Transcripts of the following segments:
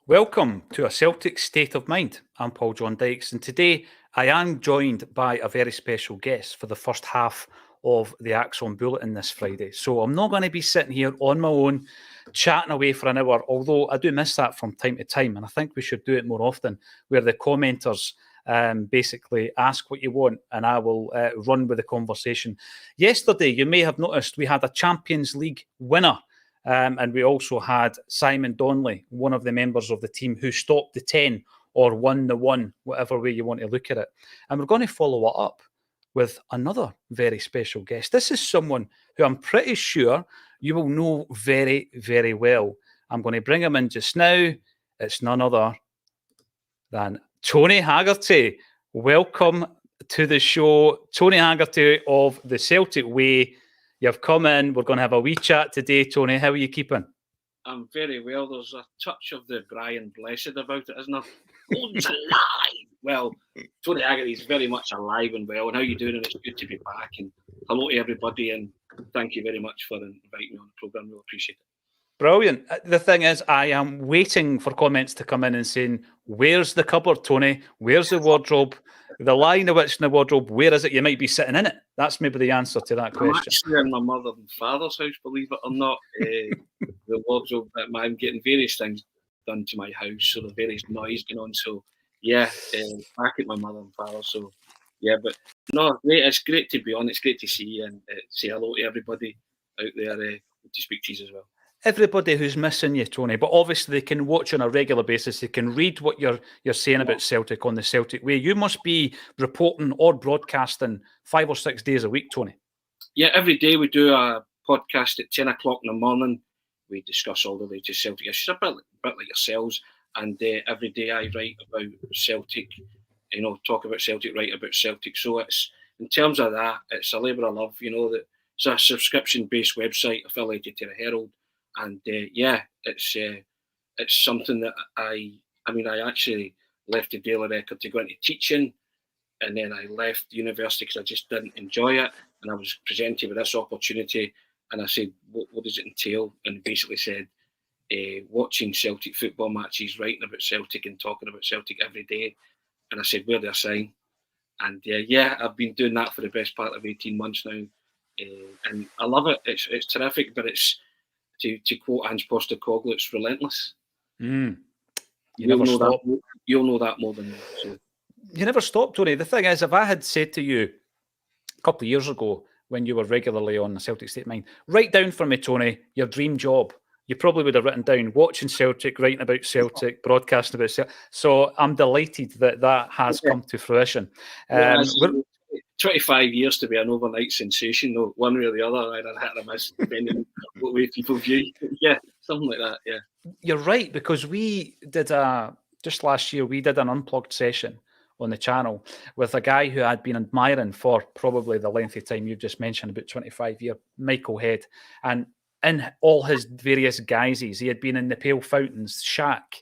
Welcome to A Celtic State of Mind. I'm Paul John Dykes, and today I am joined by a very special guest for the first half of the Acsom Bulletin this Friday. So I'm not going to be sitting here on my own, chatting away for an hour, although I do miss that from time to time, and I think we should do it more often, where the commenters basically ask what you want, and I will run with the conversation. Yesterday, you may have noticed we had a Champions League winner. And we also had Simon Donnelly, one of the members of the team who stopped the 10 or won the 1, whatever way you want to look at it. And we're going to follow it up with another very special guest. This is someone who I'm pretty sure you will know very, very well. I'm going to bring him in just now. It's none other than Tony Hagerty. Welcome to the show. Tony Hagerty of the Celtic Way. You've come in. We're going to have a wee chat today, Tony. How are you keeping? I'm very well. There's a touch of the Brian Blessed about it, isn't there? Owen's alive. Well, Tony Hagerty is very much alive and well. And how are you doing? And it's good to be back. And hello to everybody. And thank you very much for inviting me on the programme. We'll appreciate it. Brilliant. The thing is, I am waiting for comments to come in and saying, where's the cupboard, Tony? Where's the wardrobe? The line of what's in the wardrobe, where is it? You might be sitting in it. That's maybe the answer to that question. I'm actually in my mother and father's house, believe it or not. The wardrobe, I'm getting various things done to my house, so there's various noise going on. So, yeah, back at my mother and father. So, yeah, but no, it's great to be on. It's great to see you and say hello to everybody out there to speak to you as well. Everybody who's missing you, Tony, but obviously they can watch on a regular basis. They can read what you're saying about Celtic on the Celtic Way. You must be reporting or broadcasting 5 or 6 days a week, Tony. Yeah, every day we do a podcast at 10 o'clock in the morning. We discuss all the latest Celtic issues, a bit like yourselves. And every day I write about Celtic, talk about Celtic, write about Celtic. So it's, in terms of that, it's a labour of love, that it's a subscription-based website affiliated to the Herald. And it's something that I actually left the Daily Record to go into teaching, and then I left university because I just didn't enjoy it. And I was presented with this opportunity, and I said, "What does it entail?" And basically said, "Watching Celtic football matches, writing about Celtic, and talking about Celtic every day." And I said, "Where do I sign?" And I've been doing that for the best part of 18 months now, and I love it. It's terrific, but it's. To quote Ange Postecoglou, it's relentless. You'll know that more than me. So. You never stop, Tony. The thing is, if I had said to you a couple of years ago when you were regularly on the Celtic State of Mind, write down for me, Tony, your dream job, you probably would have written down watching Celtic, writing about Celtic, broadcasting about Celtic. So I'm delighted that has come to fruition. 25 years to be an overnight sensation, though, one way or the other, either hit or miss, depending on what way people view. Yeah, something like that, yeah. You're right, because we did just last year, we did an unplugged session on the channel with a guy who I'd been admiring for probably the length of time you've just mentioned, about 25 years, Michael Head. And in all his various guises, he had been in the Pale Fountains, Shack,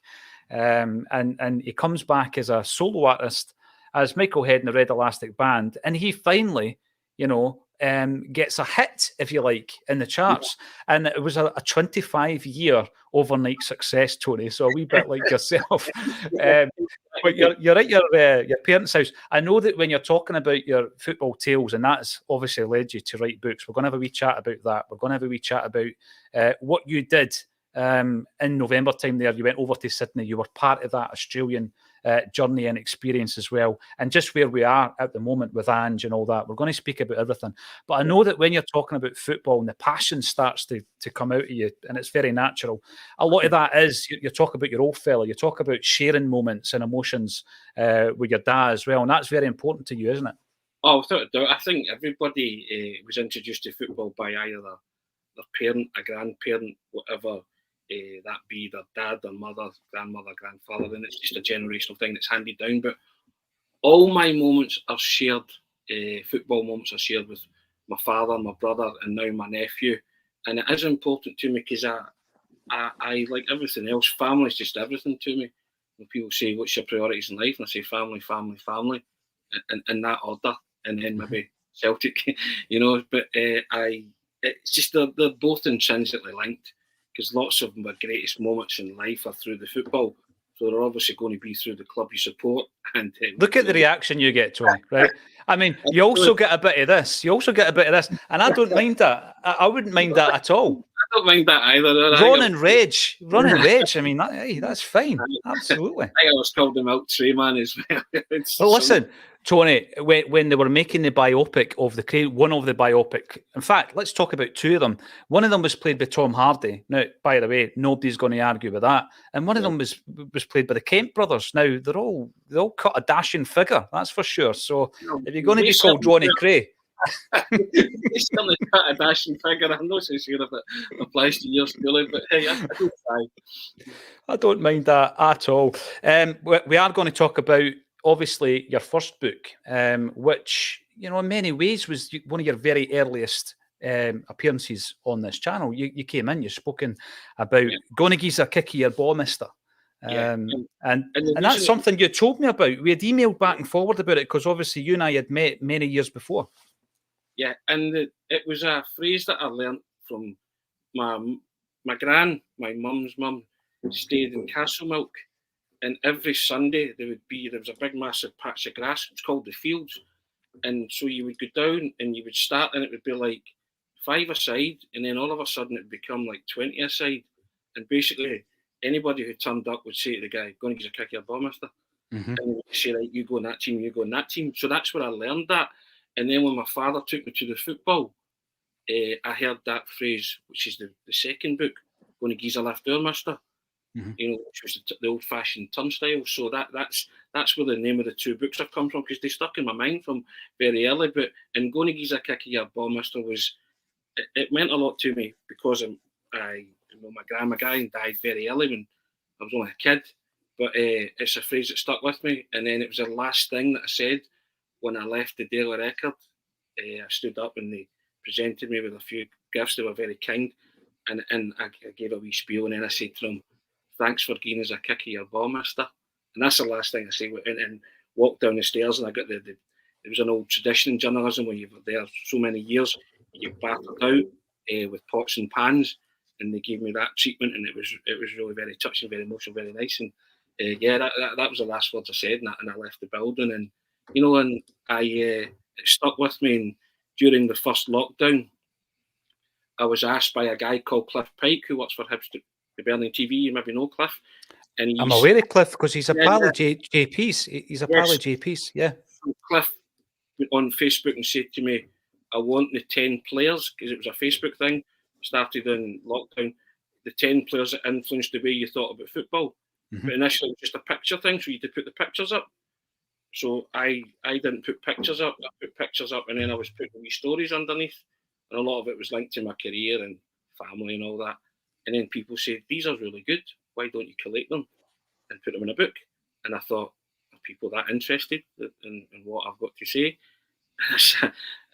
and he comes back as a solo artist, as Michael Head in the Red Elastic Band, and he finally, gets a hit, if you like, in the charts. Yeah. And it was a 25-year overnight success, Tony, so a wee bit like yourself. But you're at your parents' house. I know that when you're talking about your football tales, and that's obviously led you to write books, we're going to have a wee chat about that. We're going to have a wee chat about what you did in November time there. You went over to Sydney. You were part of that Australian journey and experience as well, and just where we are at the moment with Ange and all that. We're going to speak about everything, but I know that when you're talking about football and the passion starts to come out of you, and it's very natural, a lot of that is you talk about your old fella, you talk about sharing moments and emotions with your dad as well, and that's very important to you, isn't it? Oh, without a doubt. I think everybody was introduced to football by either their parent, a grandparent, whatever that be, their dad, their mother, grandmother, grandfather, and it's just a generational thing that's handed down. But all my moments are shared, football moments are shared with my father, my brother, and now my nephew. And it is important to me because I like everything else, family's just everything to me. When people say, what's your priorities in life? And I say family, family, family, in that order, and then maybe Celtic, but it's just they're both intrinsically linked, because lots of my greatest moments in life are through the football. So they're obviously going to be through the club you support. And look at the reaction you get, Tony, right? I mean, you also get a bit of this. And I don't mind that. I wouldn't mind that at all. I don't mind that either. Run and rage. I mean, that's fine. Absolutely. I always called him out Tray Man as well. Well, listen, Tony, when they were making the biopic of one of the biopic, in fact, let's talk about two of them. One of them was played by Tom Hardy. Now, by the way, nobody's going to argue with that. And one of them was played by the Kemp brothers. Now, they all cut a dashing figure, that's for sure. So if you're going to be called Johnny Cray, he's certainly cut a dashing figure. I'm not so sure if it applies to your schooling, but hey, I don't mind that at all. We are going to talk about, obviously, your first book, which, in many ways was one of your very earliest appearances on this channel. You came in, you've spoken about Gonna Gi's a Kick of Your Ball, Mister. And that's something you told me about. We had emailed back and forward about it because obviously you and I had met many years before. Yeah, and it was a phrase that I learnt from my mum's mum, stayed in Castlemilk, and every Sunday there was a big massive patch of grass. It was called the Fields, and so you would go down and you would start, and it would be like 5 a side, and then all of a sudden it would become like 20 a side, and basically anybody who turned up would say to the guy, "Going to get a kick your ball, mister," and he would say, "Right, you go in that team, you go in that team." So that's where I learned that. And then when my father took me to the football, I heard that phrase, which is the second book, "Going to Gi's a left door, mister," which was the old-fashioned turnstile. So that's where the name of the two books have come from, because they stuck in my mind from very early. And "Going to Gi's a kick of your ball, mister" it meant a lot to me because my grandma died very early when I was only a kid. But it's a phrase that stuck with me. And then it was the last thing that I said when I left the Daily Record. I stood up and they presented me with a few gifts. They were very kind. And I gave a wee spiel, and then I said to them, "Thanks for giving us a kick of your ball, mister." And that's the last thing I say. And walked down the stairs, and I got there was an old tradition in journalism where you were there so many years, you battered out with pots and pans, and they gave me that treatment, and it was really very touching, very emotional, very nice. And that was the last words I said, and I left the building. And and it stuck with me. And during the first lockdown, I was asked by a guy called Cliff Pike, who works for Hibernian TV. You maybe know Cliff. And I'm aware of Cliff because he's a pal of JP's. He's a pal of JP's, yeah. So Cliff went on Facebook and said to me, "I want the 10 players," because it was a Facebook thing, started in lockdown, the 10 players that influenced the way you thought about football. But initially it was just a picture thing, so you had to put the pictures up. So I didn't put pictures up. I put pictures up, and then I was putting wee stories underneath. And a lot of it was linked to my career and family and all that. And then people said, "These are really good. Why don't you collect them and put them in a book?" And I thought, are people that interested in what I've got to say?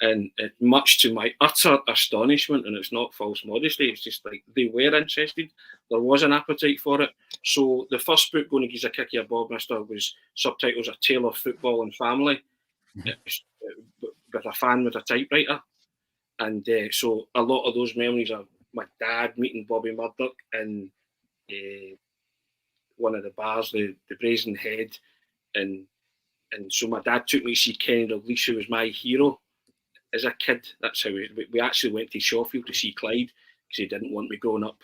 And much to my utter astonishment, and it's not false modesty, it's just like they were interested. There was an appetite for it. So the first book, "Going to Gi's a Kick of Your Ball, Mister," was subtitles "A Tale of Football and Family," with a fan with a typewriter. And so a lot of those memories are my dad meeting Bobby Murdoch in one of the bars, the Brazen Head, and so my dad took me to see Kenny Dalglish, who was my hero as a kid. That's how we actually went to Sheffield to see Clyde, because he didn't want me growing up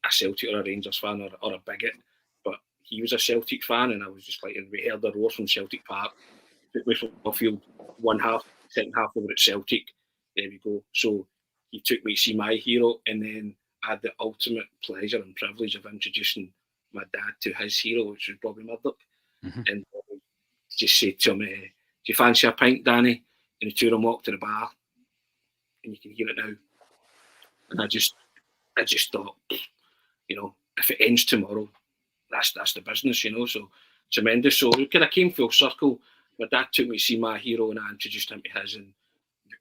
a Celtic or a Rangers fan or a bigot. But he was a Celtic fan, and I was just like, and we heard the roar from Celtic Park. Took me from Midfield, one half, second half over at Celtic. There we go. So he took me to see my hero, and then I had the ultimate pleasure and privilege of introducing my dad to his hero, which was Bobby Murdoch. And Bobby just said to him, "Do you fancy a pint, Danny?" And the two of them walked to the bar, and you can hear it now. And I just thought, if it ends tomorrow, that's the business, So tremendous. So it kind of came full circle. My dad took me to see my hero, and I introduced him to his, and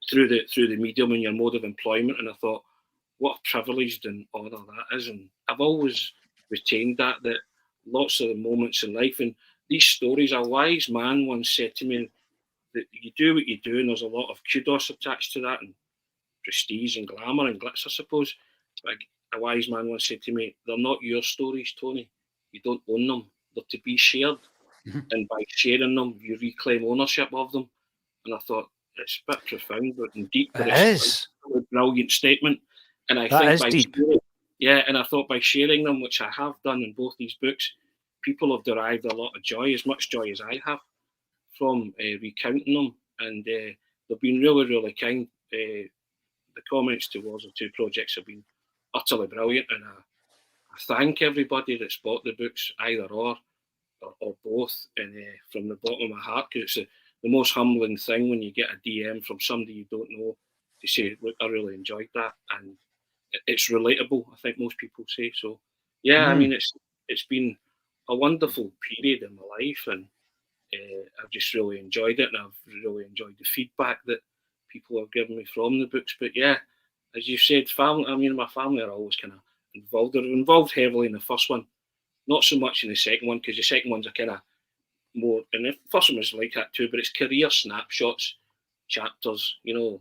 through the medium and your mode of employment. And I thought, what a privileged and honour that is. And I've always retained that lots of the moments in life, and these stories, a wise man once said to me that you do what you do, and there's a lot of kudos attached to that, and prestige and glamour and glitz, I suppose. But a wise man once said to me, "They're not your stories, Tony. You don't own them. they're to be shared, and by sharing them, you reclaim ownership of them. And I thought it's a bit profound and deep, but it's a brilliant statement. And I think by deep. and I thought by sharing them, which I have done in both these books, people have derived a lot of joy, as much joy as I have, from recounting them. And they've been really, really kind. The comments towards the two projects have been utterly brilliant, and I thank everybody that's bought the books, either or both, and from the bottom of my heart, because it's the most humbling thing when you get a DM from somebody you don't know to say, look, I really enjoyed that, and it's relatable, I think most people say. So yeah, I mean, it's been a wonderful period in my life, and I've just really enjoyed it, and I've really enjoyed the feedback that people have given me from the books. But yeah, as you said, family, I mean, my family are always kind of involved. They're involved heavily in the first one, not so much in the second one, because the second one's a kind of more, and the first one was like that too, but it's career snapshots, chapters, you know,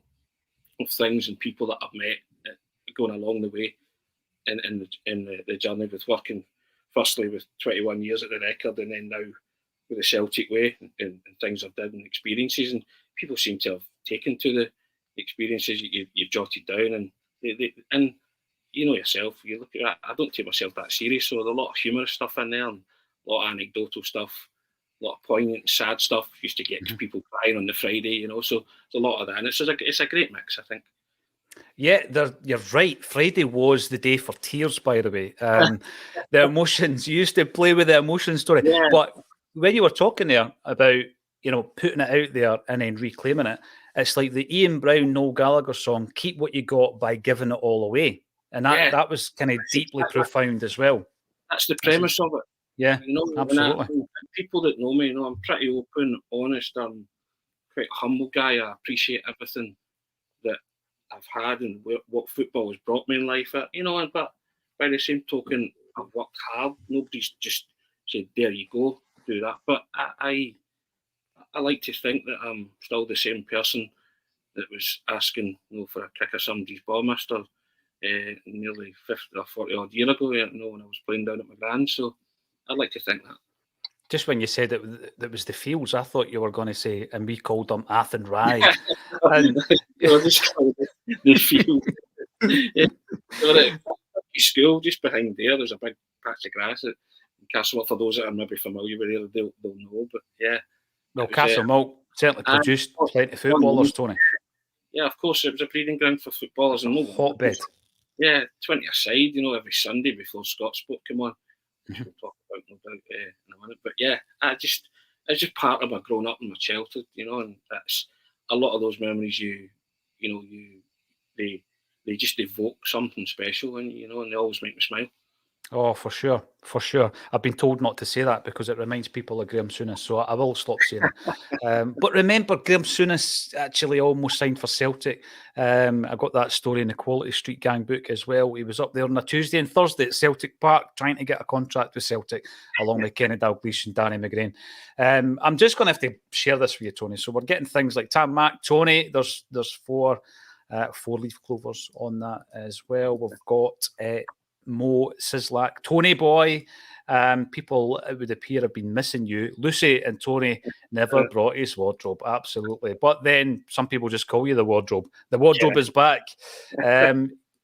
of things and people that I've met going along the way in the journey with working, firstly with 21 years at the record, and then now with the Celtic way, and things I've done and experiences, and people seem to have taken to the experiences you've jotted down, and and you know yourself, you look at that, I don't take myself that serious, so there's a lot of humorous stuff in there, and a lot of anecdotal stuff, a lot of poignant, sad stuff. Used to get people crying on the Friday, you know, so there's a lot of that, and it's a great mix, I think. Yeah, you're right. Friday was the day for tears, by the way. The emotions, you used to play with the emotion story. Yeah. But when you were talking there about, you know, putting it out there and then reclaiming it, it's like the Ian Brown, Noel Gallagher song, Keep What You Got by Giving It All Away. And that was kind of deeply profound as well. That's the premise of it. Yeah, you know, absolutely. People that know me, you know, I'm pretty open, honest, I'm quite a humble guy. I appreciate everything that I've had and what football has brought me in life. You know, but by the same token, I've worked hard. Nobody's just said, there you go, do that. But I like to think that I'm still the same person that was asking, you know, for a kick of somebody's ball, mister, nearly 50 or 40 odd year ago, you know, when I was playing down at my grand. So I'd like to think that. Just when you said that was the Fields, I thought you were going to say, and we called them Athen Rye. And just called it the Fields. Yeah. School just behind there's a big patch of grass at Castlemilk. For those that are maybe familiar with it, they'll know. But yeah. Well, Castlemilk certainly produced plenty of footballers, Tony. Yeah, of course, it was a breeding ground for footballers. And hotbed. Yeah, 20 a side, you know, every Sunday before Scott's Sport come on. Which we'll talk about in a minute. But yeah, it's just part of my growing up and my childhood, you know, and that's a lot of those memories they just evoke something special, and you know, and they always make me smile. Oh, for sure, for sure. I've been told not to say that because it reminds people of Graham Souness, so I will stop saying it. But remember, Graham Souness actually almost signed for Celtic. I got that story in the Quality Street Gang book as well. He was up there on a Tuesday and Thursday at Celtic Park trying to get a contract with Celtic, along with Kenny Dalglish and Danny McGrain. I'm just going to have to share this with you, Tony. So we're getting things like Tam Mac, Tony. There's 4 leaf clovers on that as well. We've got Mo Sislak, Tony Boy. People, it would appear, have been missing you. Lucy and Tony never brought his wardrobe, absolutely. But then some people just call you the wardrobe. The wardrobe is back.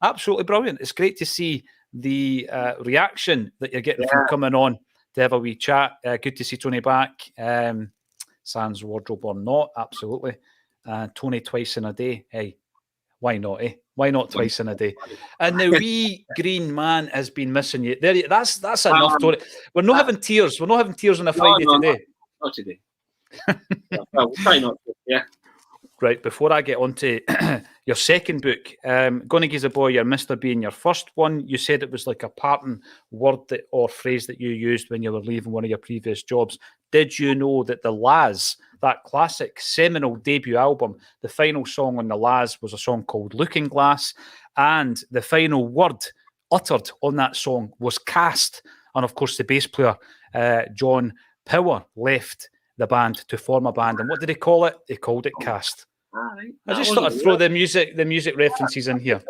Absolutely brilliant. It's great to see the reaction that you're getting from coming on to have a wee chat. Good to see Tony back. Sans wardrobe or not, absolutely. Tony twice in a day. Hey, why not, eh? Why not twice in a day? And the wee green man has been missing you. There, that's enough, Tony. We're not having tears. We're not having tears on a Friday today. Not today. Well, we'll try not to, yeah. Right, before I get on to your second book, Gonna Give a Boy Your Mr. B in your first one, you said it was like a parting word or phrase that you used when you were leaving one of your previous jobs. Did you know that the Laz, that classic seminal debut album, the final song on the Laz was a song called Looking Glass, and the final word uttered on that song was cast. And of course, the bass player, John Power, left the band to form a band. And what did he call it? He called it Cast. Right. I just thought I'd throw the music references in here.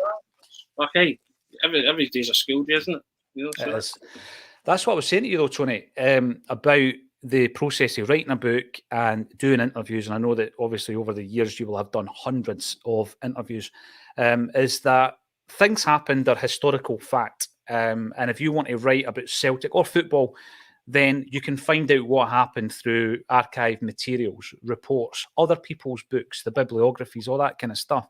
Okay. Every day's a school day, isn't it? You know, so it is. That's what I was saying to you, though, Tony, about the process of writing a book and doing interviews. And I know that obviously over the years you will have done hundreds of interviews. Is that things happen, they're historical fact. And if you want to write about Celtic or football, then you can find out what happened through archive materials, reports, other people's books, the bibliographies, all that kind of stuff.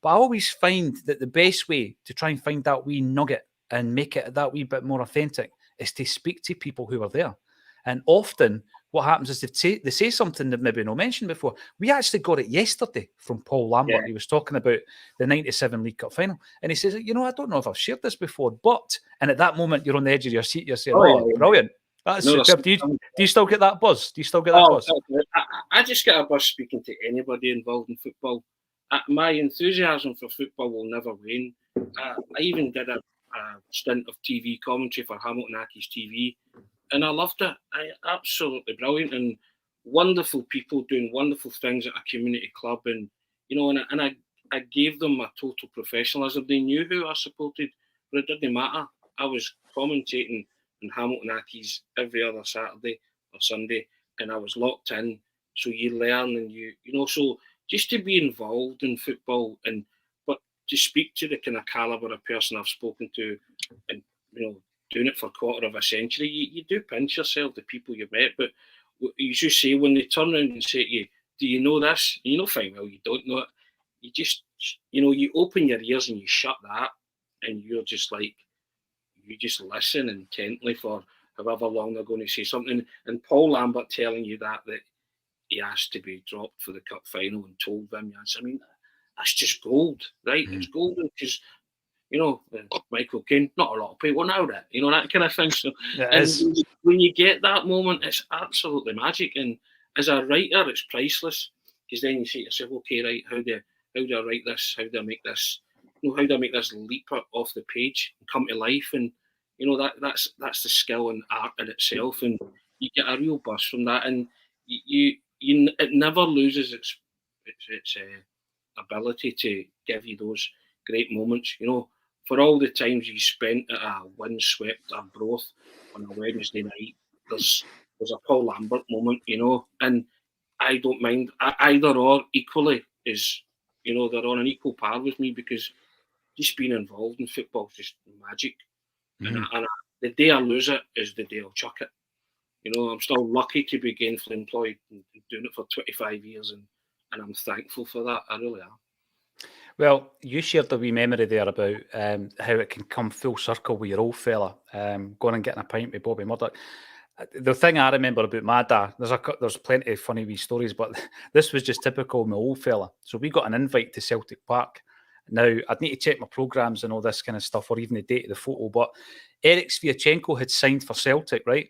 But I always find that the best way to try and find that wee nugget and make it that wee bit more authentic is to speak to people who were there. And often what happens is they say something that maybe no mentioned before. We actually got it yesterday from Paul Lambert. Yeah. He was talking about the 97 League Cup final. And he says, I don't know if I've shared this before, but, and at that moment you're on the edge of your seat, you're saying, brilliant. That's superb. Do you still get that buzz? Do you still get that buzz? I just get a buzz speaking to anybody involved in football. My enthusiasm for football will never wane. I even did a stint of TV commentary for Hamilton Accies TV, and I loved it. Absolutely brilliant and wonderful people doing wonderful things at a community club, and I gave them my total professionalism. They knew who I supported, but it didn't matter. I was commentating in Hamilton Accies every other Saturday or Sunday, and I was locked in. So you learn, and so just to be involved in football, but to speak to the kind of calibre of person I've spoken to, and doing it for a quarter of a century, you do pinch yourself, the people you've met. But you just say, when they turn around and say to you, do you know this? And you know fine well you don't know it. You just, you open your ears and you shut that, and you're just like, you just listen intently for however long they're going to say something. And Paul Lambert telling you that he asked to be dropped for the cup final and told them, yes, I mean, that's just gold, right? It's golden because, Michael Caine, not a lot of people know that, that kind of thing. So, when you get that moment, it's absolutely magic. And as a writer, it's priceless, because then you say to yourself, okay, right, how do I write this? How do I make this? How do I make this leap off the page and come to life? And that's the skill and art in itself, and you get a real buzz from that, and it never loses its ability to give you those great moments. For all the times you spent at a windswept Arbroath on a Wednesday night, there's a Paul Lambert moment, and I don't mind either or equally is, they're on an equal par with me, because just being involved in football is just magic. Mm-hmm. And the day I lose it is the day I'll chuck it. I'm still lucky to be gainfully employed and doing it for 25 years, and I'm thankful for that. I really am. Well, you shared a wee memory there about how it can come full circle with your old fella, going and getting a pint with Bobby Murdoch. The thing I remember about my dad, there's plenty of funny wee stories, but this was just typical of my old fella. So we got an invite to Celtic Park. Now, I'd need to check my programmes and all this kind of stuff, or even the date of the photo, but Eric Sviatchenko had signed for Celtic, right?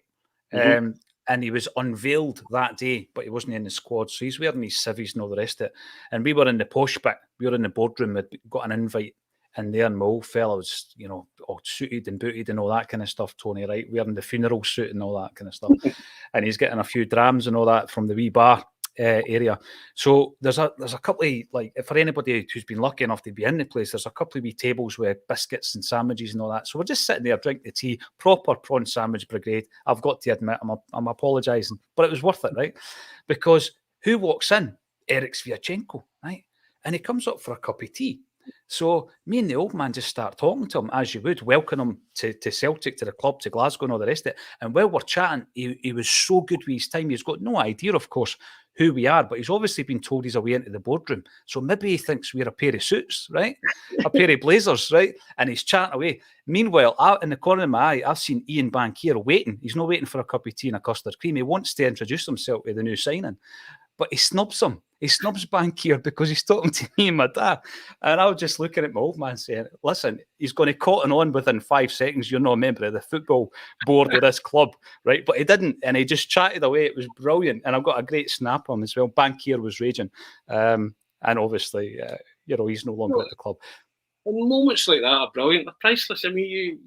Mm-hmm. And he was unveiled that day, but he wasn't in the squad. So he's wearing his civvies and all the rest of it. And we were in the posh bit. We were in the boardroom. We'd got an invite. And there, my old fella was, all suited and booted and all that kind of stuff, Tony, right? Wearing the funeral suit and all that kind of stuff. And he's getting a few drams and all that from the wee bar area. So there's a couple of, like, for anybody who's been lucky enough to be in the place, there's a couple of wee tables with biscuits and sandwiches and all that. So we're just sitting there drinking the tea, proper prawn sandwich brigade. I've got to admit, I'm apologising, but it was worth it, right? Because who walks in? Eric Sviatchenko, right? And he comes up for a cup of tea. So me and the old man just start talking to him, as you would, welcome him to Celtic, to the club, to Glasgow and all the rest of it. And while we're chatting, he was so good with his time. He's got no idea, of course, who we are, but he's obviously been told he's away into the boardroom. So maybe he thinks we're a pair of suits, right? A pair of blazers, right? And he's chatting away. Meanwhile, in the corner of my eye, I've seen Ian Bankier waiting. He's not waiting for a cup of tea and a custard cream. He wants to introduce himself to the new signing. But he snubs him. He snubs Bankier because he's talking to me and my dad. And I was just looking at my old man saying, listen, he's going to cotton on within 5 seconds. You're not a member of the football board of this club, right? But he didn't. And he just chatted away. It was brilliant. And I've got a great snap on him as well. Bankier was raging. And obviously, he's no longer at the club. And moments like that are brilliant. They're priceless. I mean,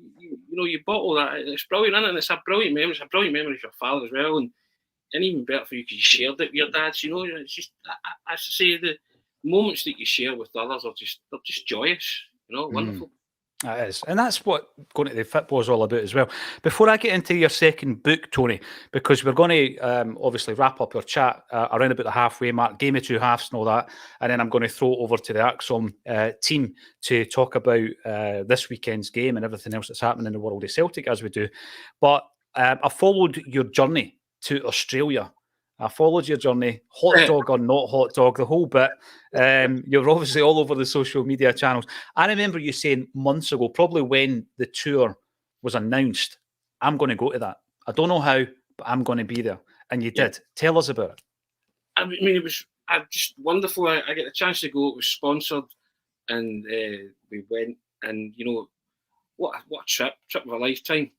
you bottle that. It's brilliant, isn't it? And it's a brilliant memory. It's a brilliant memory for your father as well. And even better for you because you shared it with your dads. It's just, I say, the moments that you share with others they're just joyous. Wonderful. That is. And that's what going to the football is all about as well. Before I get into your second book, Tony, because we're going to obviously wrap up our chat around about the halfway mark, game of two halves and all that, and then I'm going to throw it over to the Acsom team to talk about this weekend's game and everything else that's happening in the world of Celtic, as we do. But I followed your journey to Australia. I followed your journey, hot dog or not hot dog, the whole bit. You're obviously all over the social media channels. I remember you saying months ago, probably when the tour was announced, I'm going to go to that. I don't know how, but I'm going to be there. And you did. Tell us about it. I mean, it was just wonderful. I get the chance to go. It was sponsored, and we went. And you know, what a trip of a lifetime.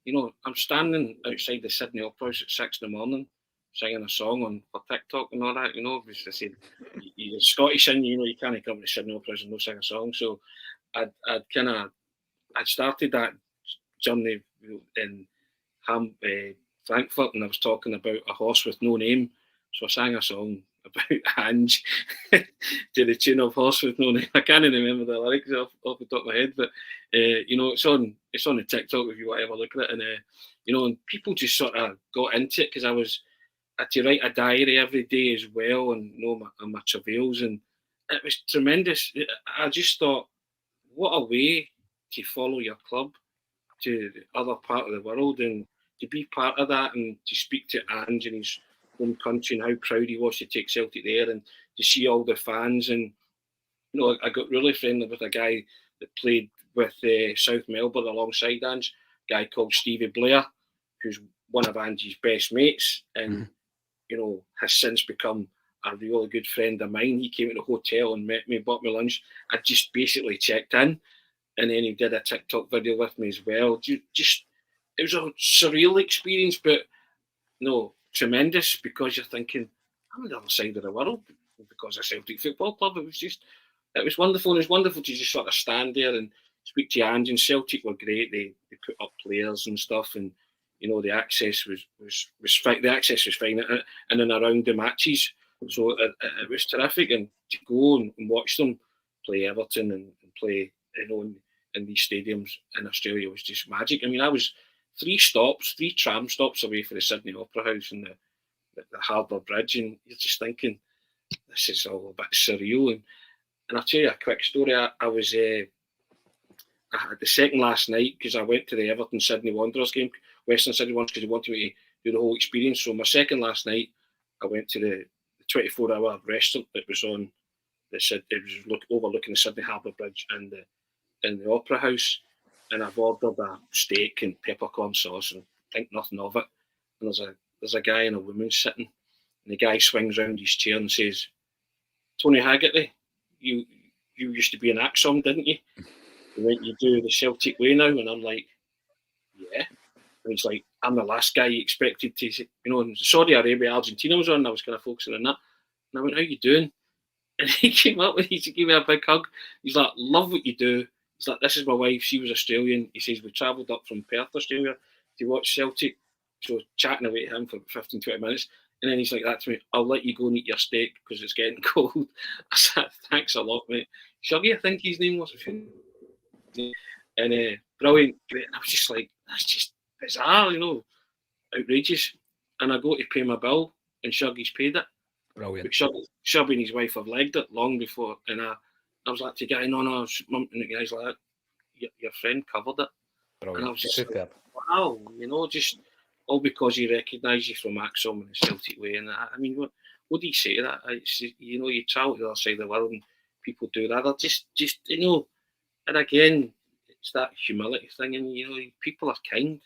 You know, I'm standing outside the Sydney Opera House at 6 in, singing a song for TikTok and all that. You know, because I said you're Scottish, and you know you can't come to Sydney Opera House and no sing a song. So I'd started that journey in Frankfurt, and I was talking about a horse with no name. So I sang a song about Ange to the tune of Horse with No Name. I can't remember the lyrics off the top of my head, but you know, it's on the TikTok if you want to ever look at it. And you know, and people just sort of got into it because I had to write a diary every day as well, and you know my travails, and it was tremendous. I just thought, what a way to follow your club to the other part of the world, and to be part of that, and to speak to Ange in his home country and how proud he was to take Celtic there, and to see all the fans. And you know, I got really friendly with a guy that played with South Melbourne alongside Ange, a guy called Stevie Blair, who's one of Ange's best mates, and you know, has since become a really good friend of mine. He came to the hotel and met me, bought me lunch. I just basically checked in, and then he did a TikTok video with me as well. Just it was a surreal experience, but no, tremendous, because you're thinking, I'm on the other side of the world because of Celtic Football Club. It was wonderful, and it was wonderful to just sort of stand there and speak to Ange. And Celtic were great. They put up players and stuff, and you know, the access was fine. The access was fine in and around the matches, so it was terrific. And to go and watch them play Everton and play, you know, in these stadiums in Australia was just magic. I mean, I was 3 tram stops away from the Sydney Opera House and the Harbour Bridge, and you're just thinking, this is all a bit surreal. And I'll tell you a quick story. I had the second last night because I went to the Everton Sydney Wanderers game, Western Sydney Wanderers, because they wanted me to do the whole experience. So my second last night, I went to the 24-hour restaurant that was on it was overlooking the Sydney Harbour Bridge and the Opera House, and I've ordered a steak and peppercorn sauce and think nothing of it. And there's a guy and a woman sitting, and the guy swings round his chair and says, "Tony Hagerty, you used to be in Acsom, didn't you? You do the Celtic way now?" And I'm like, "Yeah." And he's like, "I'm the last guy you expected to," you know, and Saudi Arabia, Argentina was on, and I was kind of focusing on that. And I went, "How you doing?" And he came up with, he gave me a big hug. He's like, "Love what you do." He's like, "This is my wife, she was Australian." He says, "We travelled up from Perth, Australia to watch Celtic." So chatting away to him for 15, 20 minutes. And then he's like that to me, "I'll let you go and eat your steak because it's getting cold." I said, "Thanks a lot, mate." Shuggy, I think his name was. And brilliant. And I was just like, that's just bizarre, you know, outrageous. And I go to pay my bill, and Shuggy's paid it. Brilliant. But Shuggy and his wife have legged it long before. And I was like to the guy, no, and the guy's like, your friend covered it. Brilliant. And I was just Superb. like, wow, you know, just all because he recognised you from Acsom and the Celtic way. And I mean, what do you say to that? You know, you travel to the other side of the world and people do that. They're just you know, and again, it's that humility thing, and you know, people are kind.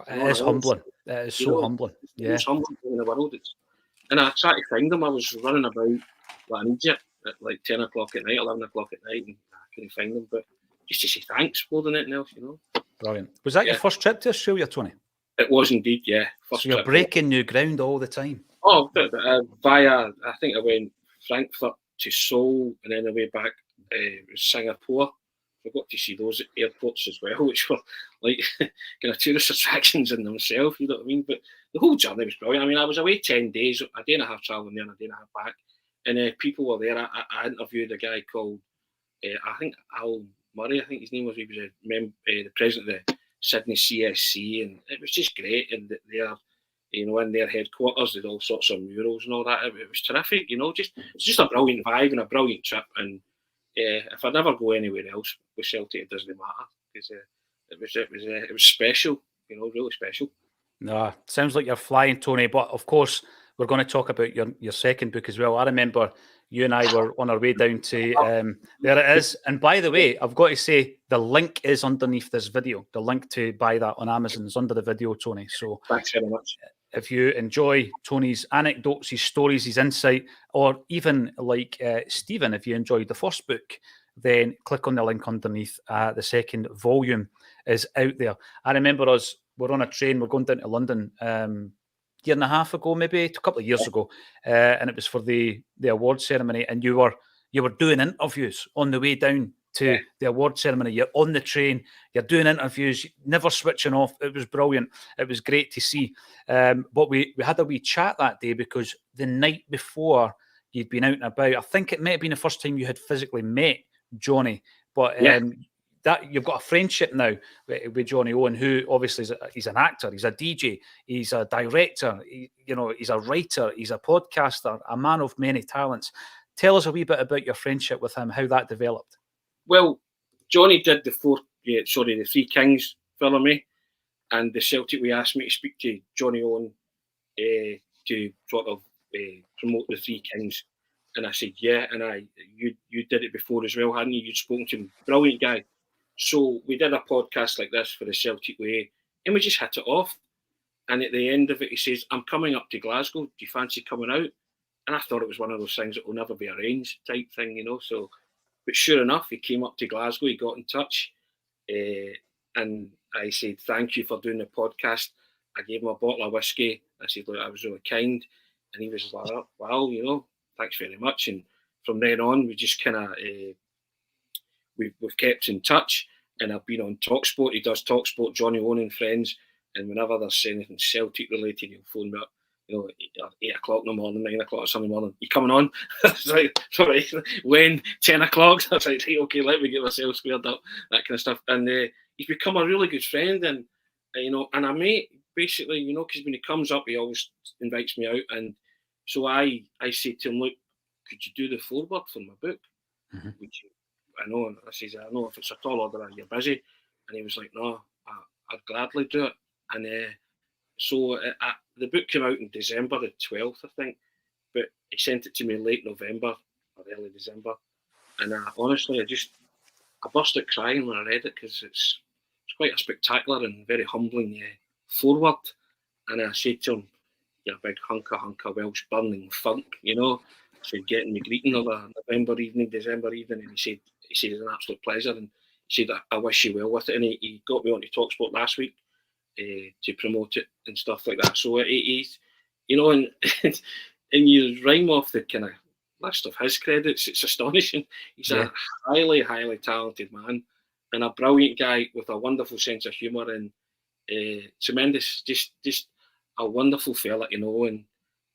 It is humbling. It is so humbling. Yeah. It's humbling in the world. And I tried to find them. I was running about like in Egypt at like 10 o'clock at night, 11 o'clock at night, and I couldn't find them. But just to say thanks more than anything else, you know. Brilliant. Was that your first trip to Australia, Tony? It was indeed, yeah. So you're breaking new ground all the time. Oh, via, I think I went Frankfurt to Seoul, and then the way back Singapore. I got to see those airports as well, which were like kind of tourist attractions in themselves, you know what I mean? But the whole journey was brilliant. I mean, I was away 10 days, a day and a half travelling there and a day and a half back. And people were there. I interviewed a guy called, I think Al Murray, I think his name was. He was the president of the Sydney CSC, and it was just great. And they're, in their headquarters, they had all sorts of murals and all that. It was terrific, it's just a brilliant vibe and a brilliant trip. And if I never go anywhere else with Celtic, it doesn't matter, because it was special, really special. No, sounds like you're flying, Tony. But of course, we're going to talk about your second book as well. I remember you and I were on our way down to there it is. And by the way, I've got to say the link is underneath this video. The link to buy that on Amazon is under the video, Tony. So thanks very much. If you enjoy Tony's anecdotes, his stories, his insight, or even like Stephen, if you enjoyed the first book, then click on the link underneath. The second volume is out there. I remember we're on a train, we're going down to London year and a half ago, maybe a couple of years ago, and it was for the award ceremony, and you were doing interviews on the way down to the award ceremony. You're on the train, you're doing interviews, never switching off. It was brilliant. It was great to see. But we had a wee chat that day, because the night before you'd been out and about, I think it might have been the first time you had physically met Johnny, but that you've got a friendship now with Johnny Owen, who obviously he's an actor, he's a DJ, he's a director, he's a writer, he's a podcaster, a man of many talents. Tell us a wee bit about your friendship with him, how that developed. Well, Johnny did the Three Kings film me, and the Celtic we asked me to speak to Johnny Owen to sort of promote the Three Kings, and I said yeah, and you did it before as well, hadn't you? You'd spoken to him, brilliant guy. So we did a podcast like this for the Celtic Way, and we just hit it off. And at the end of it, he says, "I'm coming up to Glasgow. Do you fancy coming out?" And I thought it was one of those things that will never be arranged type thing, So. But sure enough, he came up to Glasgow, he got in touch, and I said, "Thank you for doing the podcast." I gave him a bottle of whiskey. I said, "Look, I was really kind." And he was like, "Well, thanks very much." And from then on, we just kind of, we've kept in touch. And I've been on TalkSport. He does TalkSport, Johnny Owen and Friends. And whenever there's anything Celtic related, he'll phone me up. 8 o'clock in the morning, 9 o'clock or Sunday morning. You coming on? It's like, sorry, when? 10 o'clock? I was like, hey, okay, let me get myself squared up, that kind of stuff. And he's become a really good friend. And, and I may basically, because when he comes up, he always invites me out. And so I say to him, "Look, could you do the foreword for my book?" Mm-hmm. Which I know, and I says, "I know if it's a tall order, you're busy." And he was like, "No, I'd gladly do it." And so the book came out in December the 12th, I think, but he sent it to me late November or early December. And honestly, I burst out crying when I read it, because it's quite a spectacular and very humbling foreword. And I said to him, "You're a big hunker Welsh burning funk, I said, getting me greeting of a November evening, December evening." And he said it's an absolute pleasure. And he said, I wish you well with it. And he got me onto TalkSport last week to promote it and stuff like that. So he's, and you rhyme off the kind of list of his credits, it's astonishing. He's a highly, highly talented man, and a brilliant guy with a wonderful sense of humour, and tremendous, just a wonderful fella, And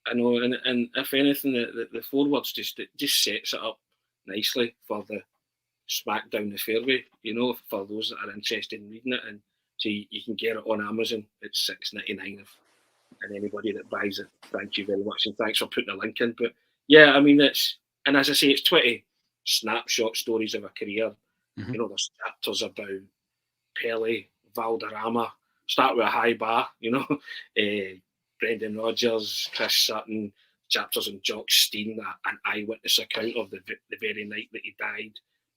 I know, and if anything, the foreword's just sets it up nicely for the smack down the fairway, for those that are interested in reading it. And so you can get it on Amazon. It's $6.99, and anybody that buys it, thank you very much, and thanks for putting the link in. But yeah, I mean, and as I say, it's 20 snapshot stories of a career. Mm-hmm. There's chapters about Pele, Valderrama, start with a high bar, Brendan Rodgers, Chris Sutton, chapters on Jock Stein, an eyewitness account of the very night that he died,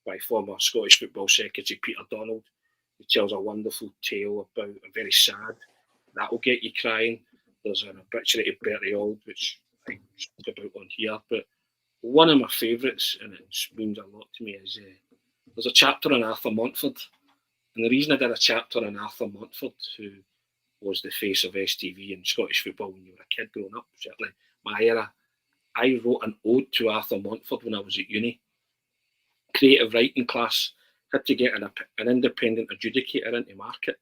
by former Scottish Football Secretary Peter Donald, who tells a wonderful tale about a very sad, that will get you crying. There's an obituary to Bertie Auld, which I spoke about on here, but one of my favourites, and it means a lot to me, is there's a chapter on Arthur Montford. And the reason I did a chapter on Arthur Montford, who was the face of STV and Scottish football when you were a kid growing up, certainly my era, I wrote an ode to Arthur Montford when I was at uni. Creative writing class, had to get an independent adjudicator into market,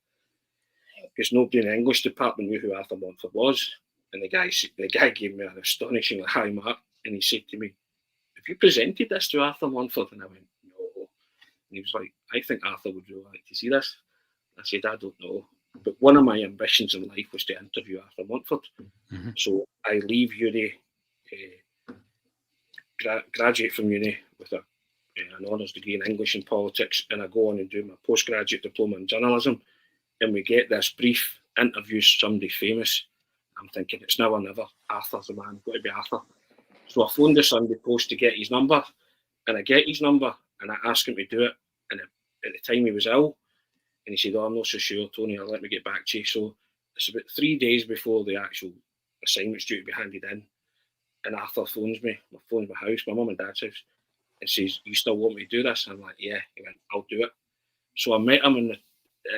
because nobody in the English department knew who Arthur Montford was. And the guy gave me an astonishingly high mark, and he said to me, "Have you presented this to Arthur Montford?" And I went, he was like, I think Arthur would really like to see this. I said, I don't know. But one of my ambitions in life was to interview Arthur Montford. Mm-hmm. So I leave uni, graduate from uni with an honours degree in English and politics, and I go on and do my postgraduate diploma in journalism, and we get this brief interview somebody famous. I'm thinking, it's now or never. Arthur's the man, got to be Arthur. So I phoned the Sunday Post to get his number, and I get his number, and I ask him to do it, and at the time he was ill, and he said, I'm not so sure, Tony, I'll let me get back to you. So it's about 3 days before the actual assignment's due to be handed in, and Arthur phones me. My phone's my house, my mum and dad's house, and says, you still want me to do this? I'm like, yeah. He went, I'll do it. So I met him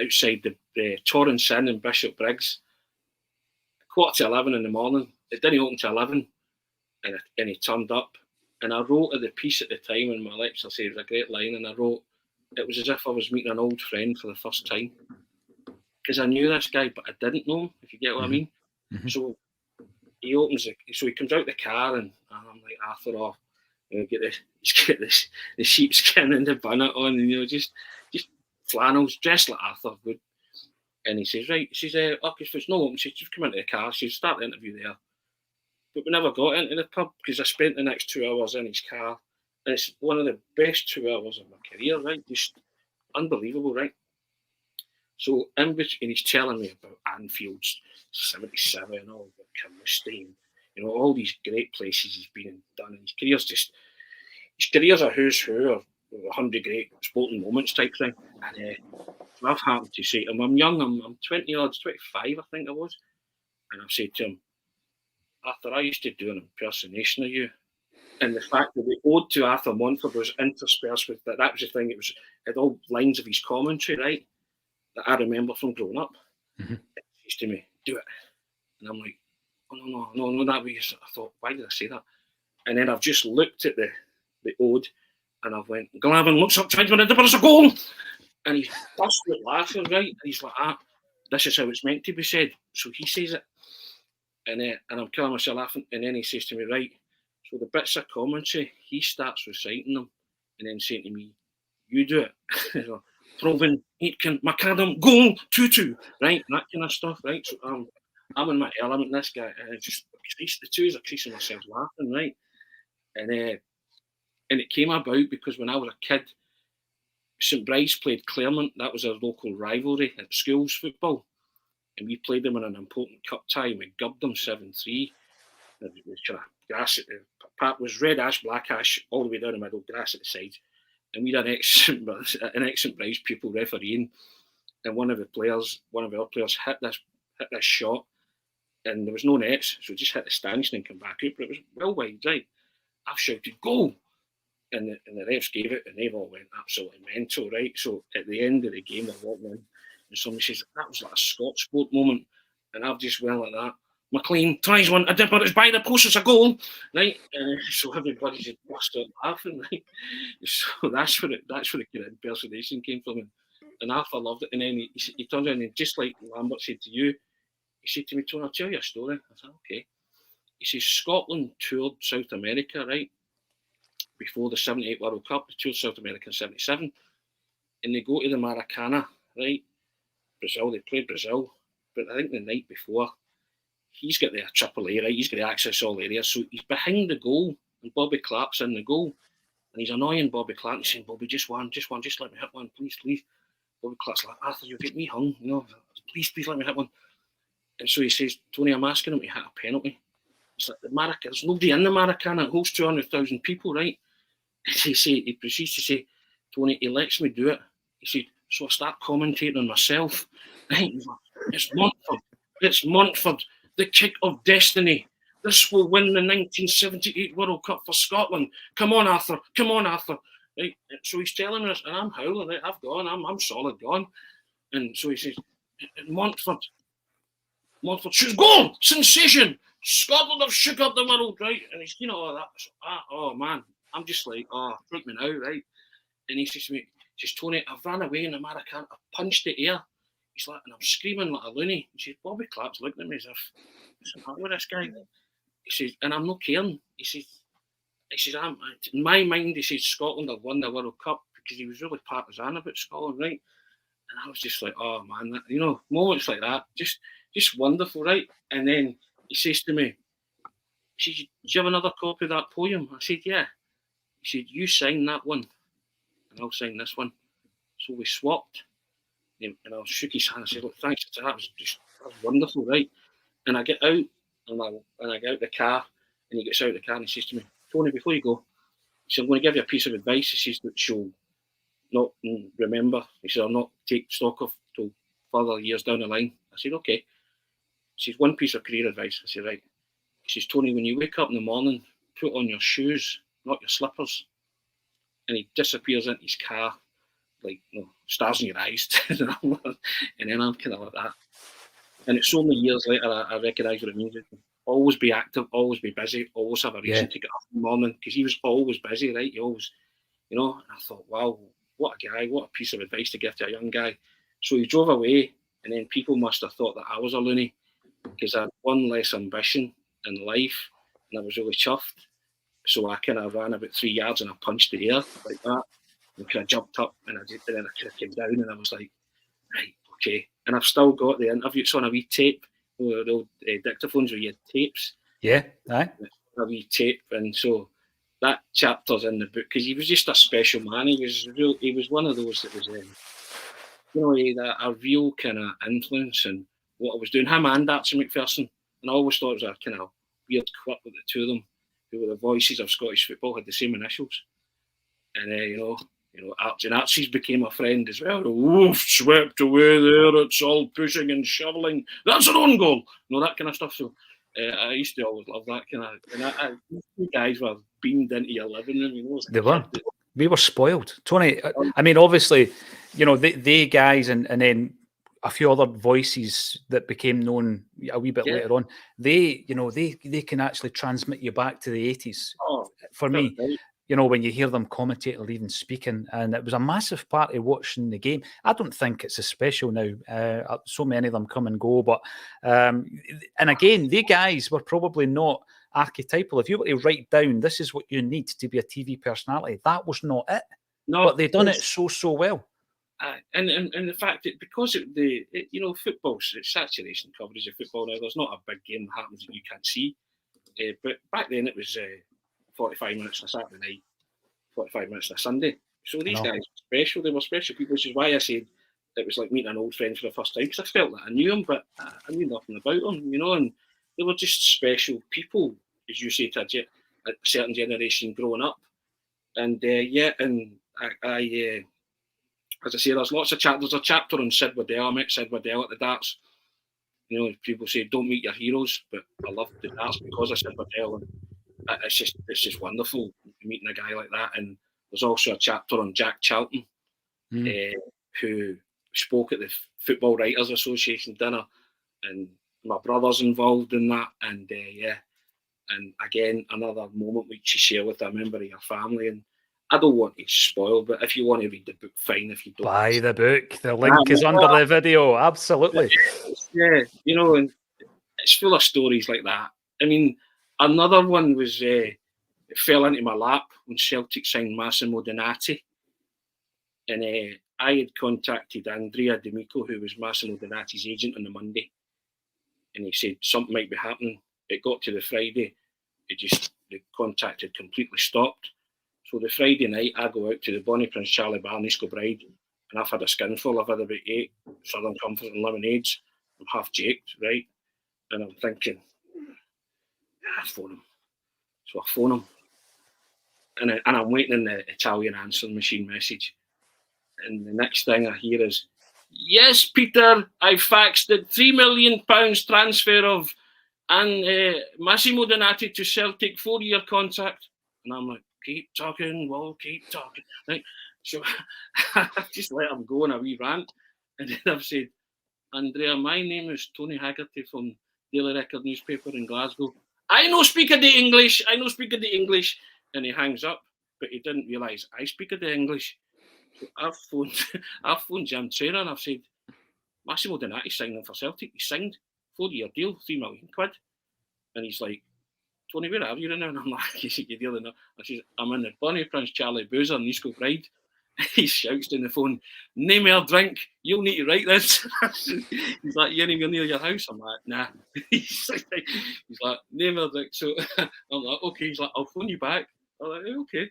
outside the Torrance Inn in Bishop Briggs, 11:15 in the morning. It didn't open till 11, and he turned up. And I wrote at the piece at the time in my lecture, say it was a great line, and I wrote, it was as if I was meeting an old friend for the first time. Because I knew this guy, but I didn't know him, if you get what I mean. Mm-hmm. So he comes out the car, and I'm like, Arthur, get the sheepskin and the bonnet on, and just flannels, dressed like Arthur would. And he says, right, she says, if it's not open, she just come into the car, she'll start the interview there. But we never got into the pub because I spent the next 2 hours in his car. And it's one of the best 2 hours of my career, right? Just unbelievable, right? So in between, he's telling me about Anfield's 77 and all the Carnoustie, all these great places he's been and done. And his career's a who's who of 100 great sporting moments type thing. And so I've happened to say to him, I'm young, I'm 20 odds, 25 I think I was. And I've said to him, Arthur, I used to do an impersonation of you. And the fact that the ode to Arthur Montford was interspersed with that was the thing, it had all lines of his commentary, right, that I remember from growing up. Mm-hmm. He says to me, do it. And I'm like, oh, no, that way. I thought, why did I say that? And then I've just looked at the ode, and I've went, Glavin looks up, tries to win, there's a goal! And he burst out laughing, right? And he's like, this is how it's meant to be said. So he says it. And I'm killing myself laughing. And then he says to me, right, so the bits of commentary, he starts reciting them and then saying to me, you do it. Proven, Aitken, Macadam, goal, 2-2, right? That kind of stuff, right? So I'm in my element, this guy, and just the two are creasing myself laughing, right? And it came about because when I was a kid, St Bride's played Claremont. That was our local rivalry at schools football. And we played them in an important cup tie, and we gubbed them 7-3. It was kind of grass at the park was red ash, black ash, all the way down the middle, grass at the sides. And we had an ex-St Bride's pupil refereeing, and one of our players hit this shot, and there was no nets, so it just hit the stanchion and come back out. But it was well wide, right? I've shouted, goal! And the refs gave it, and they've all went absolutely mental, right? So at the end of the game, they're walking in, and somebody says, that was like a Scott sport moment. And I've just went like that. McLean tries one, a dipper, it's by the post, it's a goal, right? So everybody just burst out laughing, right? So that's where the kind of impersonation came from. And Arthur loved it. And then he turned around and just like Lambert said to you, he said to me, Tony, I'll tell you a story. I said, okay. He says, Scotland toured South America, right? Before the 78 World Cup, they toured South America in 77. And they go to the Maracana, right? Brazil, they played Brazil. But I think the night before, he's got the AAA, right? He's got to access all areas. So he's behind the goal, and Bobby Clark's in the goal. And he's annoying Bobby Clark. He's saying, Bobby, just one, just let me hit one, please. Bobby Clark's like, Arthur, you'll get me hung, please let me hit one. And so he says, Tony, I'm asking him to hit a penalty. It's like the Maracana, there's nobody in the Maracana. It holds 200,000 people, right? And he proceeds to say, Tony, he lets me do it. He said, so I start commentating on myself. Right? He's like, it's Montford, the kick of destiny. This will win the 1978 World Cup for Scotland. Come on, Arthur. Right? So he's telling us, and I'm howling, right? I've gone, I'm solid gone. And so he says, Montford shoots goal, sensation. Scotland have shook up the world, right? And he's, all that. So, oh man, I'm just like, freak me now, right? And he says to me, Tony, I've ran away in the Maracana, I've punched the air. He's like, and I'm screaming like a loony. He says, Bobby Clark's looking at me as if, what's the matter with this guy? He says, and I'm not caring. He says, in my mind, he says, Scotland have won the World Cup because he was really partisan about Scotland, right? And I was just like, oh man, that, you know, moments like that, just wonderful, right? And then he says to me, he says, do you have another copy of that poem? I said, yeah. He said, you sign that one, and I'll sign this one. So we swapped, and I shook his hand. I said, look, thanks. That was wonderful, right? And I get out, and I get out the car, and he gets out of the car and he says to me, Tony, before you go, he said, I'm going to give you a piece of advice. He says that she'll not remember. He said, I'll not take stock of till further years down the line. I said, okay. He says, one piece of career advice. I said, right. He says, Tony, when you wake up in the morning, put on your shoes, not your slippers. And he disappears into his car, like, you know, stars in your eyes. And then I'm kind of like that. And it's so many years later I recognise what it means. Always be active, always be busy, always have a reason to get up in the morning, because he was always busy, right? He always, you know, and I thought, wow, what a guy, what a piece of advice to give to a young guy. So he drove away, and then people must have thought that I was a loony, because I had one less ambition in life, and I was really chuffed. So I kind of ran about 3 yards and I punched the air like that. And kind of jumped up and then I kind of came down and I was like, right, okay. And I've still got the interview. It's on a wee tape, the old dictaphones where you had tapes. Yeah, aye. A wee tape. And so that chapter's in the book because he was just a special man. He was one of those that was, you know, a real kind of influence in what I was doing. Him and Archie McPherson. And I always thought it was a kind of weird quirk with the two of them, who were the voices of Scottish football, had the same initials. And you know, Archie's became a friend as well. The wolf swept away there. It's all pushing and shoveling. That's an own goal. You know, that kind of stuff. So I used to always love that kind of. And you guys were beamed into your living room. You know, they were. We were spoiled, Tony. I mean, obviously, you know, they guys and then a few other voices that became known a wee bit later on. They, you know, they can actually transmit you back to the 80s. Oh, for me. Right. You know, when you hear them commentate or even speaking, and it was a massive part of watching the game. I don't think it's as special now. So many of them come and go, but and again, they guys were probably not archetypal. If you were to write down, this is what you need to be a TV personality, that was not it. No, but they done it so well. And the fact that because you know, football's saturation coverage of football now. There's not a big game that happens that you can't see. But back then it was 45 minutes on a Saturday night, 45 minutes on a Sunday. So these guys were special. They were special people, which is why I said it was like meeting an old friend for the first time, because I felt that I knew them, but I knew nothing about them, you know, and they were just special people, as you say, to a certain generation growing up. And I as I say, there's lots of chapters. There's a chapter on Sid Waddell. I met Sid Waddell at the darts. You know, people say don't meet your heroes, but I love the darts because of Sid Waddell. And it's just wonderful meeting a guy like that. And there's also a chapter on Jack Charlton, who spoke at the Football Writers Association dinner, and my brother's involved in that. And and again, another moment which you share with a member of your family. And I don't want to spoil, but if you want to read the book, fine. If you don't, buy the book. The link is under the video. Absolutely. Yeah, you know, and it's full of stories like that. I mean, another one was it fell into my lap when Celtic signed Massimo Donati, and I had contacted Andrea D'Amico, who was Massimo Donati's agent, on the Monday, and he said something might be happening. It got to the Friday, the contact had completely stopped. So the Friday night, I go out to the Bonnie Prince Charlie Bar in East Kilbride, and I've had a skinful. I've had about 8 Southern Comfort and lemonades. I'm half jaked, right? And I'm thinking, I phone him. So I phone him. And I'm waiting in the Italian answering machine message. And the next thing I hear is, yes, Peter, I faxed the £3 million transfer of Massimo Donati to Celtic, 4-year contract. And I'm like, keep talking, we'll keep talking. Right? So I just let him go on a wee rant. And then I've said, Andrea, my name is Tony Hagerty from Daily Record newspaper in Glasgow. I no speak of the English. And he hangs up, but he didn't realise I speak of the English. So I've phoned Jim Traynor and I've said, Massimo Donati signing for Celtic. He signed 4-year deal, £3 million. And he's like, Tony, where are you now? And I'm like, you dealing up? I said, I'm in the Bonnie Prince Charlie Boozer in East Kilbride. he shouts down the phone, "No more drink, you'll need to write this." He's like, "You're anywhere near your house?" I'm like, "Nah." He's like, "No more drink." So I'm like, "Okay." He's like, "I'll phone you back." I'm like, "Okay."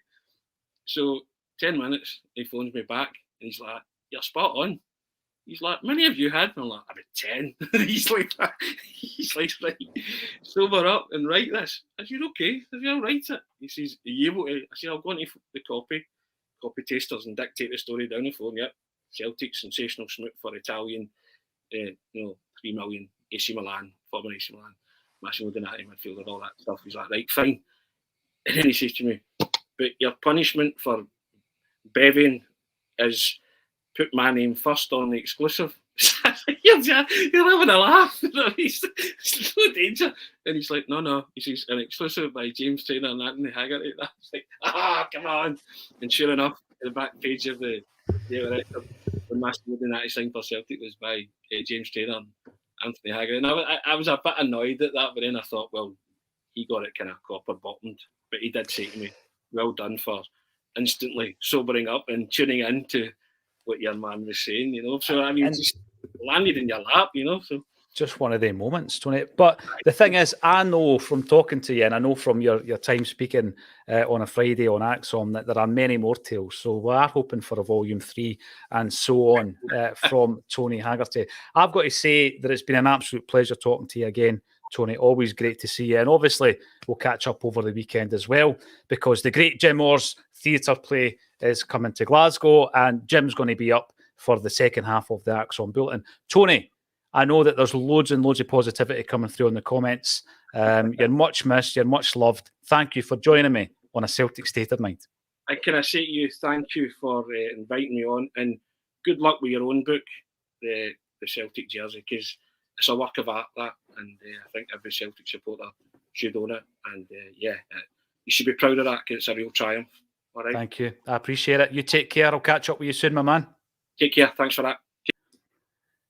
So 10 minutes, he phones me back and he's like, "You're spot on." He's like, "Many have you had?" And I'm like, "About 10. He's like, "Right, sober up and write this." I said, "Okay." I said, "I'll write it." He says, "Are you able to?" I said, "I'll go into the copy tasters and dictate the story down the phone." Yep. Celtic, sensational smoot for Italian, 3 million, AC Milan, former AC Milan, Massimo Donati midfielder, all that stuff. He's like, "Right, fine." And then he says to me, "But your punishment for bevying is put my name first on the exclusive." You're having a laugh. It's no danger. And he's like, "No." He says, "An exclusive by James Traynor and Anthony Hagerty." I was like, come on. And sure enough, the back page of the record, when Massimo Donati signed for Celtic was by James Traynor and Anthony Hagerty. And I was a bit annoyed at that, but then I thought, well, he got it kind of copper bottomed. But he did say to me, "Well done for instantly sobering up and tuning in to what your man was saying," So I mean, just landed in your lap, So just one of them moments, Tony. But the thing is, I know from talking to you, and I know from your time speaking on a Friday on Acsom, that there are many more tales. So we are hoping for a volume 3 and so on from Tony Hagerty. I've got to say that it's been an absolute pleasure talking to you again, Tony. Always great to see you. And obviously, we'll catch up over the weekend as well, because the great Jim Orr's theatre play is coming to Glasgow, and Jim's going to be up for the second half of the Acsom Bulletin. Tony, I know that there's loads and loads of positivity coming through in the comments. You're much missed. You're much loved. Thank you for joining me on A Celtic State of Mind. I can I say to you, thank you for inviting me on, and good luck with your own book, the Celtic jersey, because it's a work of art, that, and I think every Celtic supporter should own it. And you should be proud of that, because it's a real triumph. All right. Thank you. I appreciate it. You take care. I'll catch up with you soon, my man. Take care. Thanks for that.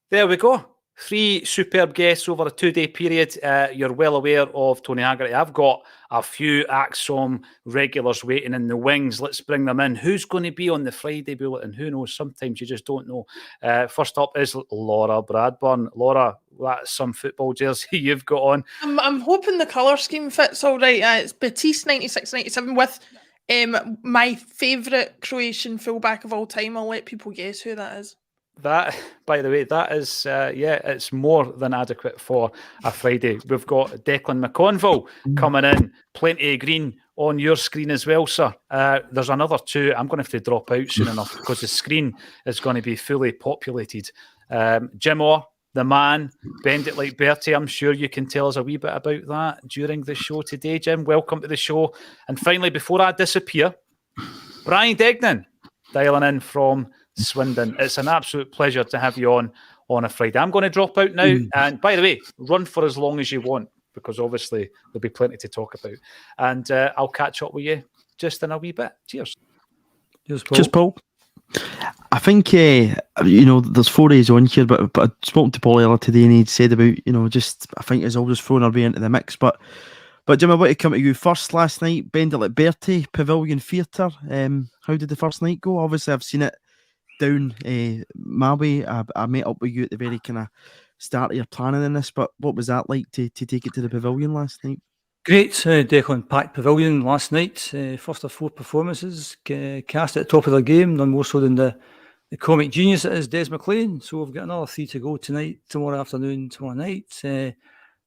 There we go. 3 superb guests over a 2-day period. You're well aware of Tony Hagerty. I've got a few Acsom regulars waiting in the wings. Let's bring them in. Who's going to be on the Friday bulletin? Who knows? Sometimes you just don't know. First up is Laura Bradburn. Laura, that's some football jersey you've got on. I'm hoping the colour scheme fits all right. It's Batiste 96-97 with my favourite Croatian fullback of all time. I'll let people guess who that is. That, by the way, that is, it's more than adequate for a Friday. We've got Declan McConville coming in, plenty of green on your screen as well, sir. There's another 2. I'm going to have to drop out soon enough because the screen is going to be fully populated. Jim Orr, the man, bend it like Bertie. I'm sure you can tell us a wee bit about that during the show today, Jim. Welcome to the show. And finally, before I disappear, Brian Degnan, dialing in from Swindon. It's an absolute pleasure to have you on a Friday. I'm going to drop out now. And by the way, run for as long as you want, because obviously there'll be plenty to talk about. And I'll catch up with you just in a wee bit. Cheers. Cheers, Paul. I think, there's 4 days on here, but I spoke to Paul earlier today and he'd said about, I think it's all just thrown our way into the mix. But Jim, I want to come to you first. Last night, Bend it like Bertie, Pavilion Theatre. How did the first night go? Obviously, I've seen it down my way. I met up with you at the very kind of start of your planning in this, but what was that like to take it to the Pavilion last night? Great, Declan, packed Pavilion last night. First of 4 performances, cast at the top of their game, none more so than the comic genius that is Des McLean. So we've got another 3 to go tonight, tomorrow afternoon, tomorrow night. I think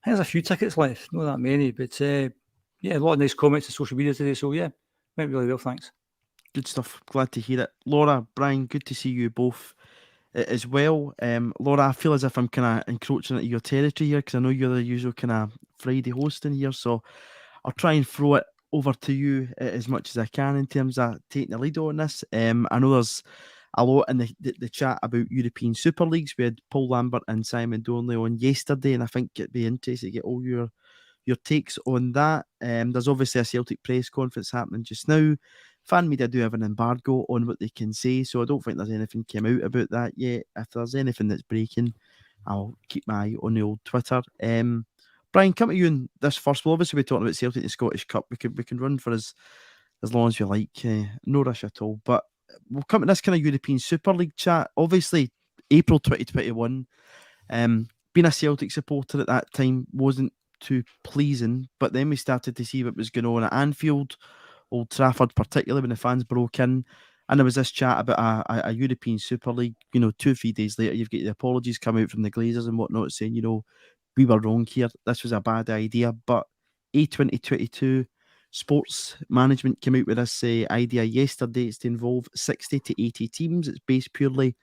there's a few tickets left, not that many, but a lot of nice comments on social media today. So went really well, thanks. Good stuff. Glad to hear it. Laura, Brian, good to see you both as well. Laura, I feel as if I'm kind of encroaching into your territory here because I know you're the usual kind of Friday host in here. So I'll try and throw it over to you as much as I can in terms of taking the lead on this. I know there's a lot in the chat about European Super Leagues. We had Paul Lambert and Simon Donnelly on yesterday, and I think it'd be interesting to get all your takes on that. There's obviously a Celtic press conference happening just now. Fan media do have an embargo on what they can say, so I don't think there's anything came out about that yet. If there's anything that's breaking, I'll keep my eye on the old Twitter. Brian, come to you in this first. Well, obviously we're talking about Celtic and the Scottish Cup. We can run for as long as you like. No rush at all. But we'll come to this kind of European Super League chat. Obviously, April 2021, being a Celtic supporter at that time wasn't too pleasing, but then we started to see what was going on at Anfield, Old Trafford, particularly when the fans broke in. And there was this chat about a European Super League. 2 or 3 days later, you've got the apologies come out from the Glazers and whatnot saying, we were wrong here. This was a bad idea. But A2022 Sports Management came out with this idea yesterday. It's to involve 60 to 80 teams. It's based purely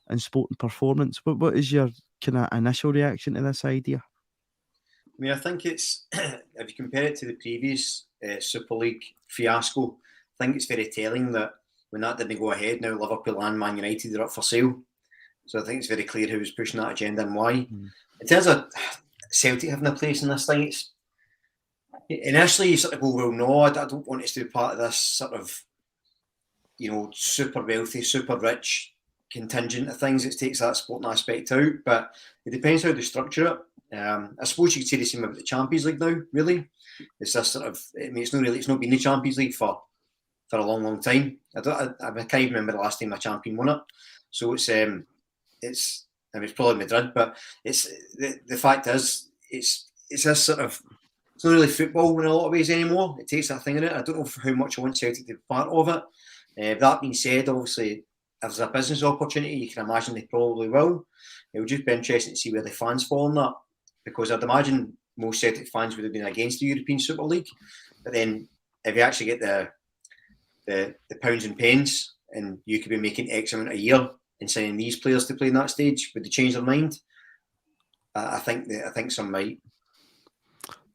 on sport and performance. What is your kind of initial reaction to this idea? I mean, I think it's, if you compare it to the previous Super League fiasco, I think it's very telling that when that didn't go ahead, now Liverpool and Man United are up for sale. So I think it's very clear who was pushing that agenda and why. In terms of Celtic having a place in this thing, it's initially you sort of go, well, no, I don't want us to be part of this sort of, super wealthy, super rich contingent of things. It takes that sporting aspect out, but it depends how they structure it. I suppose you could say the same about the Champions League now, really. It's this sort of, it's not been the Champions League for a long, long time. I can't even remember the last time a champion won it. So it's probably Madrid, but it's the fact is it's this sort of, it's not really football in a lot of ways anymore. It takes that thing in it. I don't know how much I want Celtic to be part of it. That being said, obviously, if there's a business opportunity, you can imagine they probably will. It would just be interesting to see where the fans fall on that, because I'd imagine most Celtic fans would have been against the European Super League. But then if you actually get the pounds and pence, and you could be making X amount a year and signing these players to play in that stage, would they change their mind? I think some might.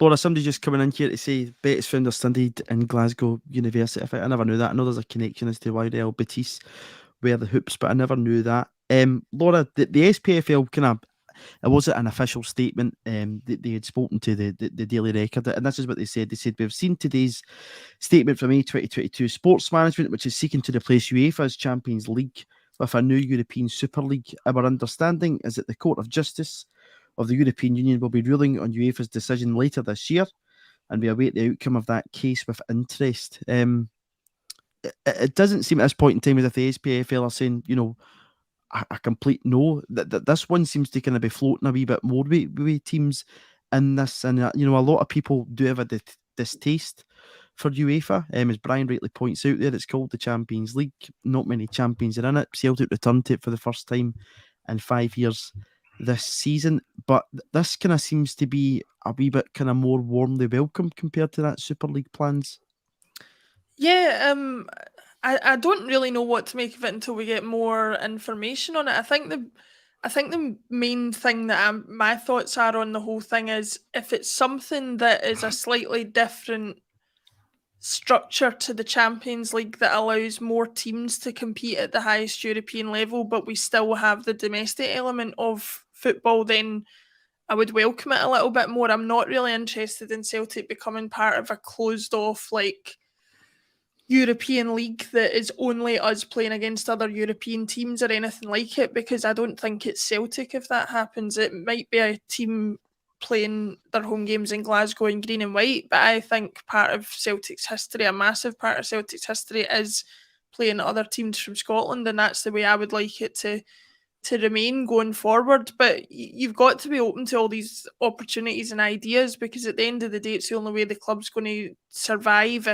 Laura, somebody just coming in here to say Betis founder studied in Glasgow University. I never knew that. I know there's a connection as to why Real Betis wear the hoops, but I never knew that. Laura, the SPFL kind of, it wasn't an official statement. They had spoken to the Daily Record, and this is what they said. They said, we've seen today's statement from A2022 Sports Management, which is seeking to replace UEFA's Champions League with a new European Super League. Our understanding is that the Court of Justice of the European Union will be ruling on UEFA's decision later this year, and we await the outcome of that case with interest. It doesn't seem at this point in time as if the SPFL are saying, a complete no. That this one seems to kind of be floating a wee bit more with teams in this, and a lot of people do have a distaste for UEFA. As Brian rightly points out there, it's called the Champions League. Not many champions are in it. Celtic returned to it for the first time in 5 years this season, but this kind of seems to be a wee bit kind of more warmly welcome compared to that Super League plans. Yeah, I don't really know what to make of it until we get more information on it. I think the main thing that my thoughts are on the whole thing is, if it's something that is a slightly different structure to the Champions League that allows more teams to compete at the highest European level, but we still have the domestic element of football, then I would welcome it a little bit more. I'm not really interested in Celtic becoming part of a closed off European league that is only us playing against other European teams or anything like it, because I don't think it's Celtic if that happens. It might be a team playing their home games in Glasgow in green and white, but I think part of Celtic's history, a massive part of Celtic's history, is playing other teams from Scotland, and that's the way I would like it to remain going forward. But you've got to be open to all these opportunities and ideas, because at the end of the day, it's the only way the club's going to survive.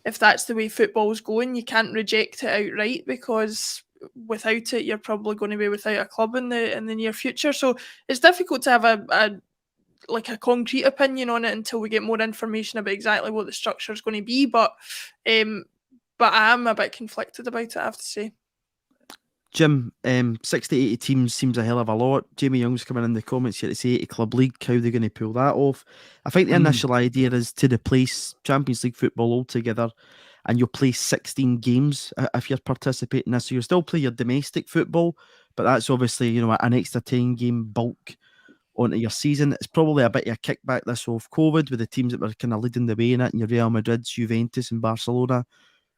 If that's the way football's going, you can't reject it outright, because without it, you're probably going to be without a club in the near future. So it's difficult to have a concrete opinion on it until we get more information about exactly what the structure is going to be. But I am a bit conflicted about it, I have to say. Jim, 60 to 80 teams seems a hell of a lot. Jamie Young's coming in the comments here to say 80 club league, how they're going to pull that off. I think the initial idea is to replace Champions League football altogether, and you'll play 16 games if you're participating in this. So you'll still play your domestic football, but that's obviously, an extra 10 game bulk onto your season. It's probably a bit of a kickback this off COVID, with the teams that were kind of leading the way in it, and your Real Madrids, Juventus and Barcelona,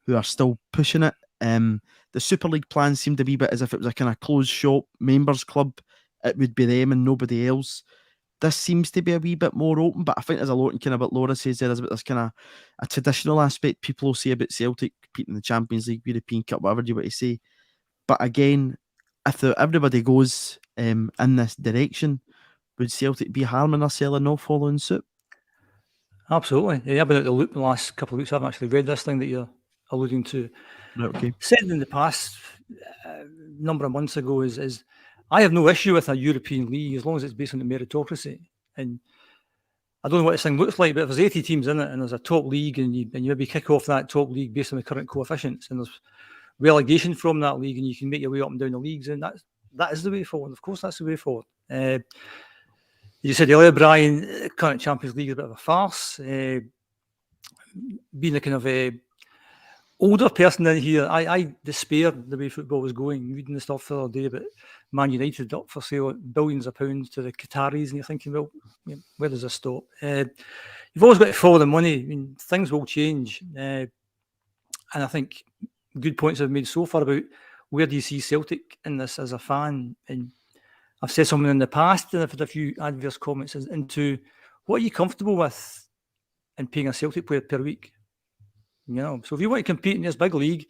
who are still pushing it. The Super League plans seemed to be a bit as if it was a kind of closed shop members club. It would be them and nobody else. this seems to be a wee bit more open, but I think there's a lot in kind of what Laura says there. There's about this kind of a traditional aspect people will say about Celtic competing in the Champions League, European Cup, whatever you want to say. But again, if everybody goes in this direction, would Celtic be harming themselves and not following suit? Absolutely. Yeah, I've been out the loop the last couple of weeks. I haven't actually read this thing that you're alluding to. Right, okay. Said in the past, number of months ago, is I have no issue with a European league as long as it's based on the meritocracy. And I don't know what this thing looks like, but if there's 80 teams in it and there's a top league and you maybe kick off that top league based on the current coefficients and there's relegation from that league and you can make your way up and down the leagues, and that is the way forward. Of course, that's the way forward. You said earlier, Brian, the current Champions League is a bit of a farce. Being a kind of older person in here, I despaired the way football was going. Reading the stuff the other day about Man United up for sale at billions of pounds to the Qataris, and you're thinking, well, where does this stop? You've always got to follow the money. I mean, things will change. And I think good points have been made so far about where do you see Celtic in this as a fan. And I've said something in the past, and I've had a few adverse comments into what are you comfortable with in paying a Celtic player per week? So if you want to compete in this big league,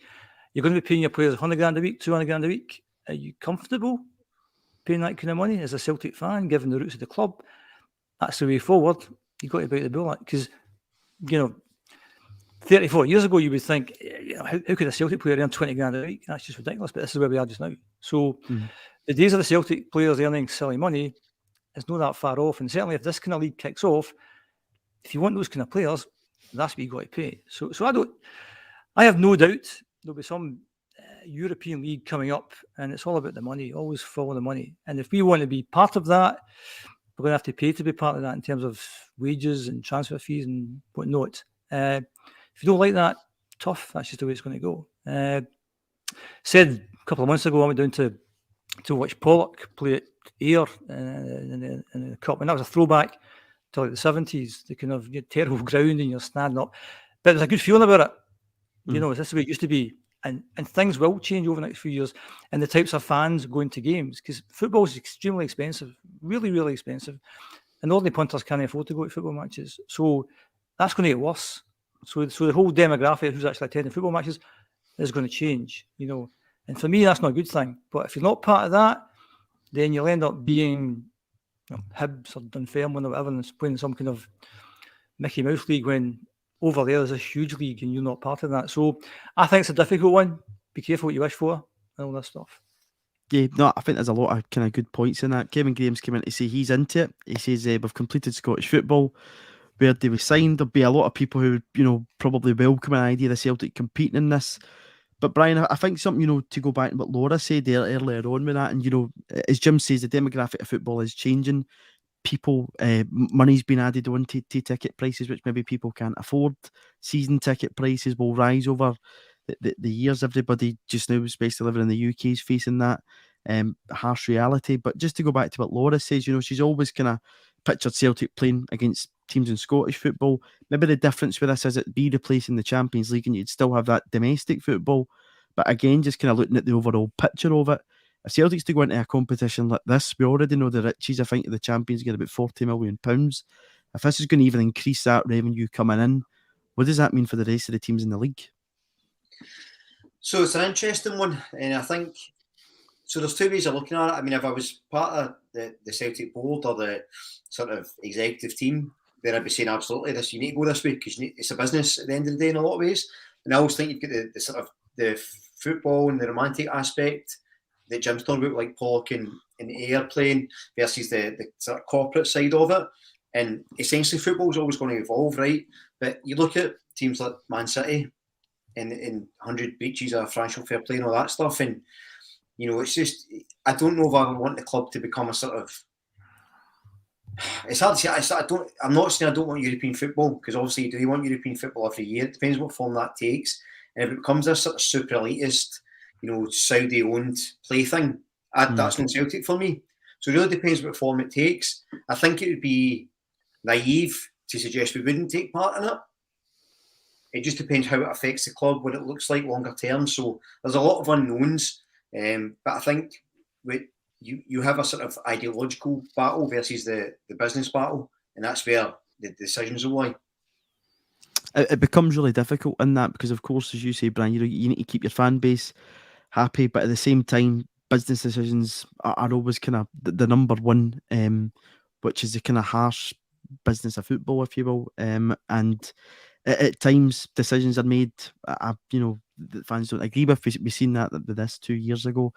you're going to be paying your players 100 grand a week, 200 grand a week. Are you comfortable paying that kind of money as a Celtic fan, given the roots of the club? That's the way forward. You've got to bite the bullet because, 34 years ago, you would think, how could a Celtic player earn 20 grand a week? That's just ridiculous, but this is where we are just now. So the days of the Celtic players earning silly money is not that far off. And certainly if this kind of league kicks off, if you want those kind of players, that's what you've got to pay. So I have no doubt there'll be some European league coming up, and it's all about the money. Always follow the money. And if we want to be part of that, we're going to have to pay to be part of that in terms of wages and transfer fees and whatnot. If you don't like that, tough. That's just the way it's going to go. Said a couple of months ago, I went down to watch Pollock play at Ayr in the cup, and that was a throwback to like the 70s, the kind of terrible ground and you're standing up. But there's a good feeling about it. This is the way it used to be. And things will change over the next few years. And the types of fans going to games, because football is extremely expensive, really, really expensive. And ordinary punters can't afford to go to football matches. So that's going to get worse. So the whole demographic of who's actually attending football matches is going to change, And for me, that's not a good thing. But if you're not part of that, then you'll end up being Hibs or Dunfermline or whatever, and playing some kind of Mickey Mouse league when over there there's a huge league and you're not part of that. So I think it's a difficult one. Be careful what you wish for and all that stuff. Yeah, no, I think there's a lot of kind of good points in that. Kevin Graham's come in to say he's into it. He says we've completed Scottish football. Where do we sign? There'll be a lot of people who, probably welcome an idea of Celtic competing in this. But Brian, I think something, to go back to what Laura said earlier on with that, and, as Jim says, the demographic of football is changing. People, money's been added on to ticket prices, which maybe people can't afford. Season ticket prices will rise over the years. Everybody just now, especially living in the UK, is facing that harsh reality. But just to go back to what Laura says, she's always kind of pictured Celtic playing against teams in Scottish football. Maybe the difference with this is it'd be replacing the Champions League and you'd still have that domestic football. But again, just kind of looking at the overall picture of it, if Celtic's to go into a competition like this, we already know the riches, I think, of the Champions get about £40 million. If this is going to even increase that revenue coming in, what does that mean for the rest of the teams in the league? So it's an interesting one, and I think so. There's two ways of looking at it. I mean, if I was part of the Celtic board or the sort of executive team, then I'd be saying absolutely you need to go this way because it's a business at the end of the day in a lot of ways. And I always think you've got the sort of the football and the romantic aspect that Jim's talking about, like Pollock and Ayr playing versus the sort of corporate side of it. And essentially, football is always going to evolve, right? But you look at teams like Man City in 100 breaches of financial fair play and all that stuff, and it's just I don't know if I want the club to become a sort of. It's hard to say. I'm not saying I don't want European football because obviously do you want European football every year? It depends what form that takes. And if it becomes a sort of super elitist, Saudi-owned plaything, that's not Celtic for me. So it really depends what form it takes. I think it would be naive to suggest we wouldn't take part in it. It just depends how it affects the club, what it looks like longer term. So there's a lot of unknowns. But I think with you have a sort of ideological battle versus the business battle, and that's where the decisions will lie. It becomes really difficult in that because, of course, as you say, Brian, you need to keep your fan base happy, but at the same time, business decisions are always kind of the number one, which is the kind of harsh business of football, if you will, and at times decisions are made, that fans don't agree with. We've seen that with this 2 years ago.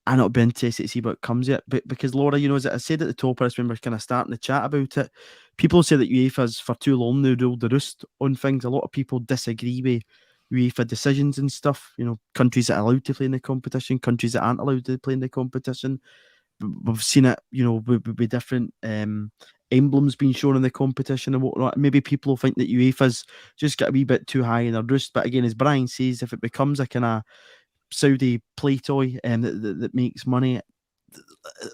And it'll be interesting to see what comes of it. But because, Laura, as I said at the top of this when we're kind of starting to chat about it, people say that UEFA's for too long now ruled the roost on things. A lot of people disagree with UEFA decisions and stuff. Countries that are allowed to play in the competition, countries that aren't allowed to play in the competition. We've seen it, with different emblems being shown in the competition and whatnot. Maybe people think that UEFA's just got a wee bit too high in their roost. But again, as Brian says, if it becomes a kind of Saudi play toy that makes money,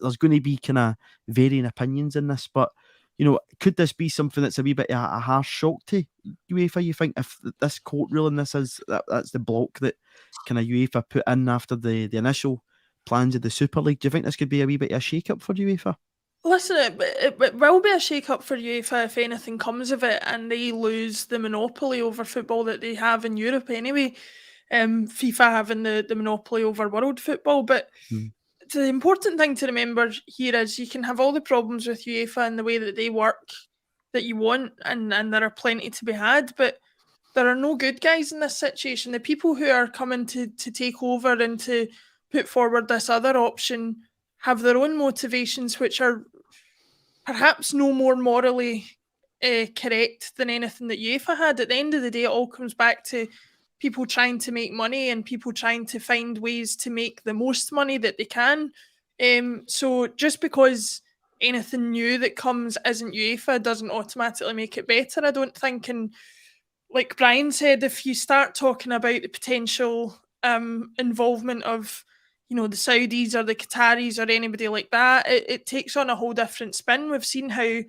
there's going to be kind of varying opinions in this. But could this be something that's a wee bit a harsh shock to UEFA? You think if this court ruling, that's the block that kind of UEFA put in after the initial plans of the Super League, do you think this could be a wee bit of a shake-up for UEFA? Listen, it will be a shake-up for UEFA if anything comes of it and they lose the monopoly over football that they have in Europe anyway. FIFA having the monopoly over world football. But the important thing to remember here is you can have all the problems with UEFA and the way that they work that you want, and there are plenty to be had, but there are no good guys in this situation. The people who are coming to take over and to put forward this other option have their own motivations, which are perhaps no more morally correct than anything that UEFA had. At the end of the day, it all comes back to people trying to make money and people trying to find ways to make the most money that they can. So just because anything new that comes isn't UEFA doesn't automatically make it better, I don't think. And like Brian said, if you start talking about the potential involvement of the Saudis or the Qataris or anybody like that, it takes on a whole different spin. We've seen how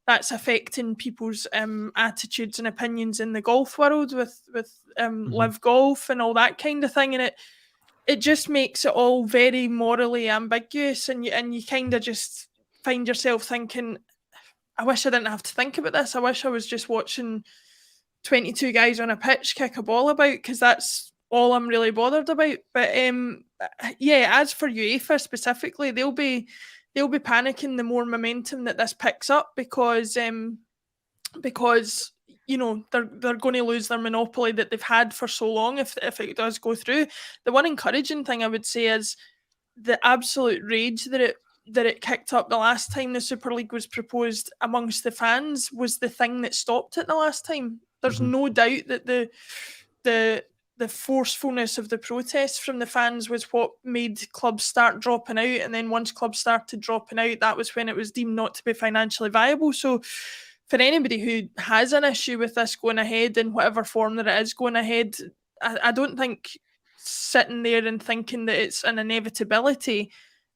that's affecting people's attitudes and opinions in the golf world with Live Golf and all that kind of thing, and it just makes it all very morally ambiguous, and you kind of just find yourself thinking, I wish I didn't have to think about this. I wish I was just watching 22 guys on a pitch kick a ball about, because that's all I'm really bothered about. But as for UEFA specifically, they'll be panicking the more momentum that this picks up, because they're going to lose their monopoly that they've had for so long if it does go through. The one encouraging thing I would say is the absolute rage that it kicked up the last time the Super League was proposed amongst the fans was the thing that stopped it the last time. There's no doubt that the forcefulness of the protests from the fans was what made clubs start dropping out, and then once clubs started dropping out, that was when it was deemed not to be financially viable. So for anybody who has an issue with this going ahead in whatever form that it is going ahead, I don't think sitting there and thinking that it's an inevitability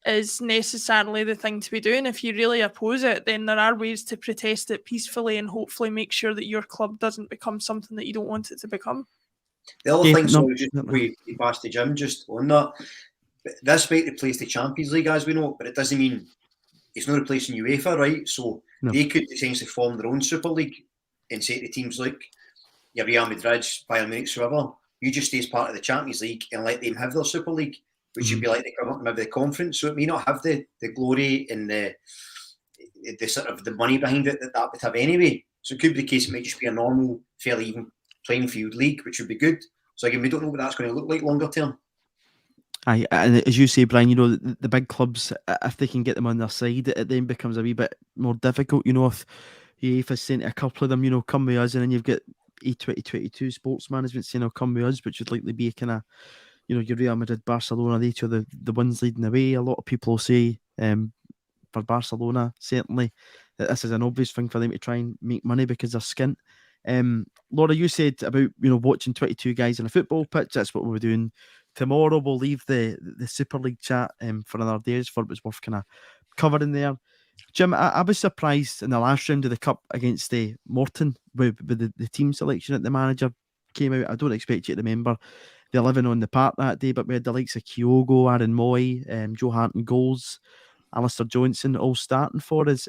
is necessarily the thing to be doing. If you really oppose it, then there are ways to protest it peacefully and hopefully make sure that your club doesn't become something that you don't want it to become. The other thing, we passed to Jim just on that, this might replace the Champions League as we know, but it doesn't mean it's not replacing UEFA, right? So they could essentially form their own Super League and say to teams like your Real Madrid, Bayern Munich, whoever, you just stay as part of the Champions League and let them have their Super League, which would be like maybe the conference. So it may not have the glory and the sort of the money behind it that would have anyway. So it could be the case it might just be a normal, fairly even playing field league, which would be good. So again, we don't know what that's going to look like longer term. Aye, and as you say, Brian, the big clubs, if they can get them on their side, it then becomes a wee bit more difficult. If UEFA's saying to a couple of them, come with us, and then you've got E2022 Sports Management saying, come with us, which would likely be kind of, your Real Madrid, Barcelona, they two are the ones leading the way. A lot of people say, for Barcelona, certainly, that this is an obvious thing for them to try and make money because they're skint. Laura, you said about watching 22 guys on a football pitch. That's what we're doing tomorrow. We'll leave the Super League chat for another day. For it was worth kind of covering there. Jim, I was surprised in the last round of the Cup against Morton with the team selection that the manager came out. I don't expect you to remember the 11 on the park that day, but we had the likes of Kyogo, Aaron Moy, Joe Hart in goals, Alistair Johnson all starting for us.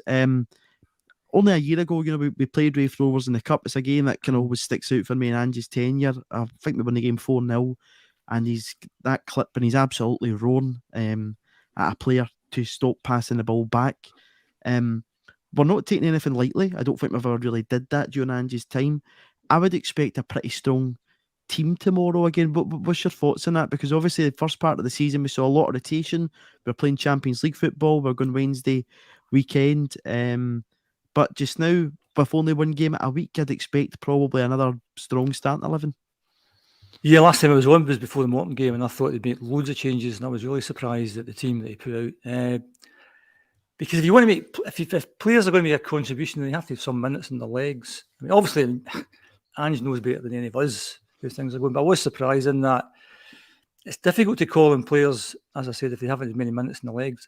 Only a year ago, we played Raith Rovers in the Cup. It's a game that kind of always sticks out for me in Ange's tenure. I think we won the game 4-0, and he's that clip, and he's absolutely roaring at a player to stop passing the ball back. We're not taking anything lightly. I don't think we've ever really did that during Ange's time. I would expect a pretty strong team tomorrow again. But what's your thoughts on that? Because obviously the first part of the season we saw a lot of rotation. We're playing Champions League football. We're going Wednesday weekend. But just now, with only one game a week, I'd expect probably another strong starting 11. Yeah, last time I was on was before the Morton game, and I thought they'd make loads of changes, and I was really surprised at the team that they put out. Because if you want to make, if players are going to make a contribution, they have to have some minutes in their legs. I mean, obviously, Ange knows better than any of us how things are going, but I was surprised in that it's difficult to call on players, as I said, if they haven't as many minutes in the legs.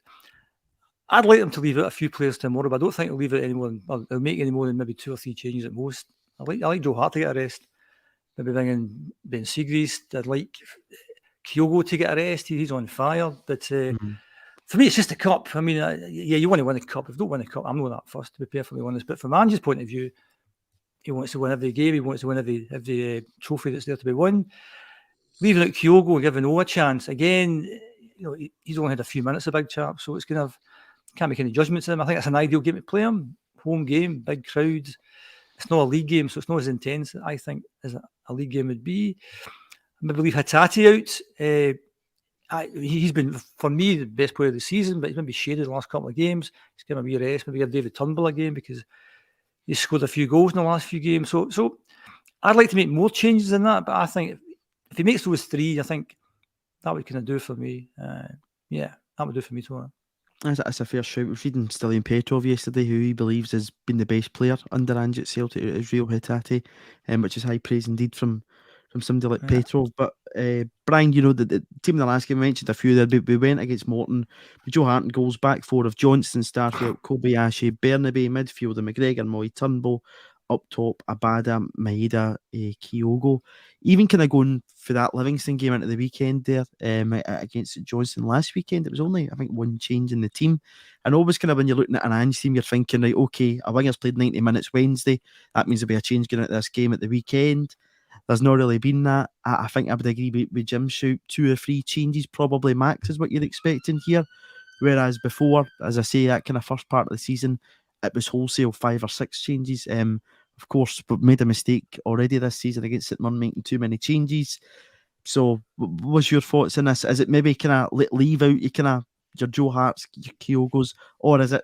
I'd like them to leave out a few players tomorrow, but I don't think they'll leave out any more than, or they'll make any more than maybe 2 or 3 changes at most. I like Joe Hart to get a rest. Maybe bring in Ben Siegrist. I'd like Kyogo to get a rest. He's on fire. But for me, it's just a cup. I mean, yeah, you want to win a cup. If you don't win a cup, I'm not that fussed, to be perfectly honest. But from Ange's point of view, he wants to win every game. He wants to win every trophy that's there to be won. Leaving out Kyogo and giving O a chance again. He's only had a few minutes, a big chap, so it's kind of can't make any judgments on him. I think that's an ideal game to play him. Home game, big crowds. It's not a league game, so it's not as intense, I think, as a league game would be. Maybe leave Hagerty out. He's been, for me, the best player of the season, but he's maybe shaded the last couple of games. He's given a wee rest. Maybe give David Turnbull a game because he's scored a few goals in the last few games. So I'd like to make more changes than that, but I think if he makes those 3, I think that would kind of do for me. Yeah, that would do for me tomorrow. That's a fair shout. We've reading Stilian Petrov yesterday, who he believes has been the best player under Ange at Celtic, Israel Hagerty, which is high praise indeed from somebody like Petrov. But Brian, the team in the last game, I mentioned a few there. We went against Morton. Joe Hart goals, back 4 of Johnston, Starfield, Kobayashi, Bernabe, midfield, and McGregor, Moy, Turnbull. Up top, Abada, Maeda, Kyogo. Even kind of going for that Livingston game into the weekend there against Johnson last weekend, it was only, I think, one change in the team. And always kind of when you're looking at an Ange team, you're thinking, right, okay, a winger's played 90 minutes Wednesday. That means there'll be a change going into this game at the weekend. There's not really been that. I think I would agree with Jim's shout. 2 or 3 changes, probably max, is what you're expecting here. Whereas before, as I say, that kind of first part of the season, it was wholesale 5 or 6 changes. Of course, we've made a mistake already this season against St Mirren, making too many changes. So, what's your thoughts on this? Is it maybe kind of leave out your Joe Harts, your Kyogos, or is it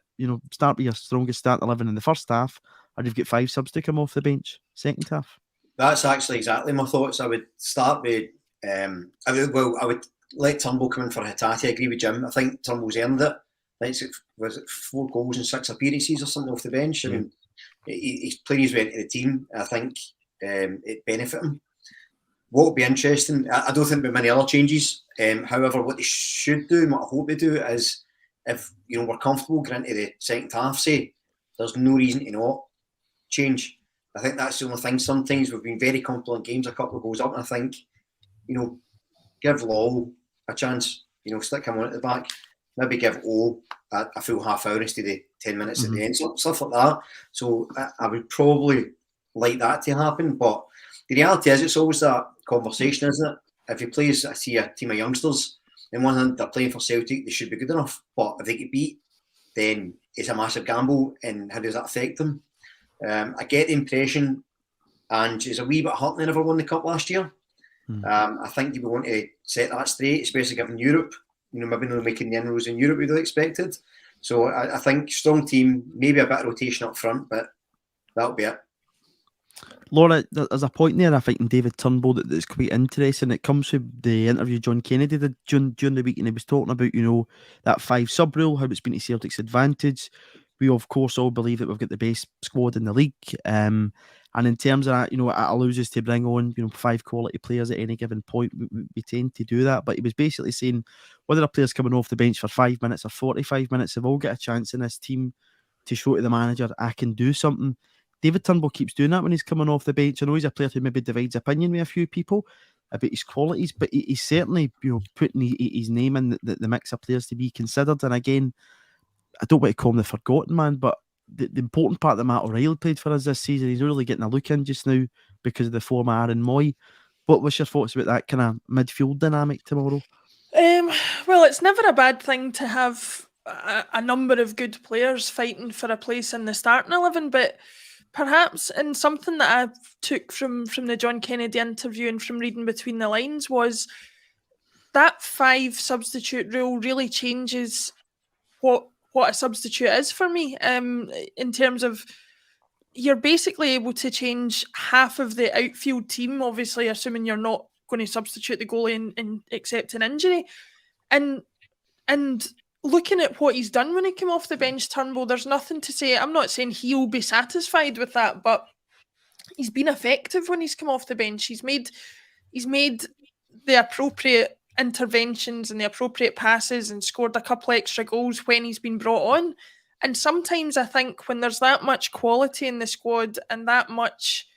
start with your strongest start 11 in the first half, or you've got 5 subs to come off the bench second half? That's actually exactly my thoughts. I would start with I would let Turnbull come in for Hagerty. I agree with Jim. I think Turnbull's earned it. I think was it 4 goals in 6 appearances or something off the bench. I mean, he's playing his way into the team. I think it benefit him. What would be interesting, I don't think there will be many other changes. However, what they should do, and what I hope they do, is if we're comfortable going into the second half, say, there's no reason to not change. I think that's the only thing. Sometimes we've been very comfortable in games, a couple of goals up, and I think, give Law a chance. Stick him on at the back. Maybe give O a full half hour instead of 10 minutes at the end, stuff like that. So I would probably like that to happen. But the reality is, it's always that conversation, isn't it? If he plays, I see a team of youngsters, in one hand they're playing for Celtic, they should be good enough. But if they get beat, then it's a massive gamble. And how does that affect them? I get the impression Ange is a wee bit hurt they never won the cup last year. I think he would want to set that straight, especially given Europe. Maybe not making the inroads in Europe we'd have expected. So I think strong team, maybe a bit of rotation up front, but that'll be it. Laura, there's a point there, I think, in David Turnbull that's quite interesting. It comes from the interview John Kennedy did during the week, and he was talking about, that 5 sub rule, how it's been to Celtic's advantage. We, of course, all believe that we've got the best squad in the league. And in terms of that, it allows us to bring on, 5 quality players at any given point. We tend to do that. But he was basically saying whether a player's coming off the bench for 5 minutes or 45 minutes, they've all got a chance in this team to show to the manager, I can do something. David Turnbull keeps doing that when he's coming off the bench. I know he's a player who maybe divides opinion with a few people, about his qualities, but he's certainly, you know, putting his name in the mix of players to be considered. And again, I don't want to call him the forgotten man, but the important part that Matt O'Reilly played for us this season, he's not really getting a look in just now because of the former Aaron Moy. What was your thoughts about that kind of midfield dynamic tomorrow? Well, it's never a bad thing to have a number of good players fighting for a place in the starting 11, but perhaps, and something that I took from the John Kennedy interview and from reading between the lines, was that 5 substitute rule really changes what a substitute is for me, in terms of you're basically able to change half of the outfield team, obviously assuming you're not going to substitute the goalie and accept an injury. And looking at what he's done when he came off the bench, Turnbull, there's nothing to say. I'm not saying he'll be satisfied with that, but he's been effective when he's come off the bench. He's made the appropriate interventions and the appropriate passes and scored a couple extra goals when he's been brought on. And sometimes I think when there's that much quality in the squad and that much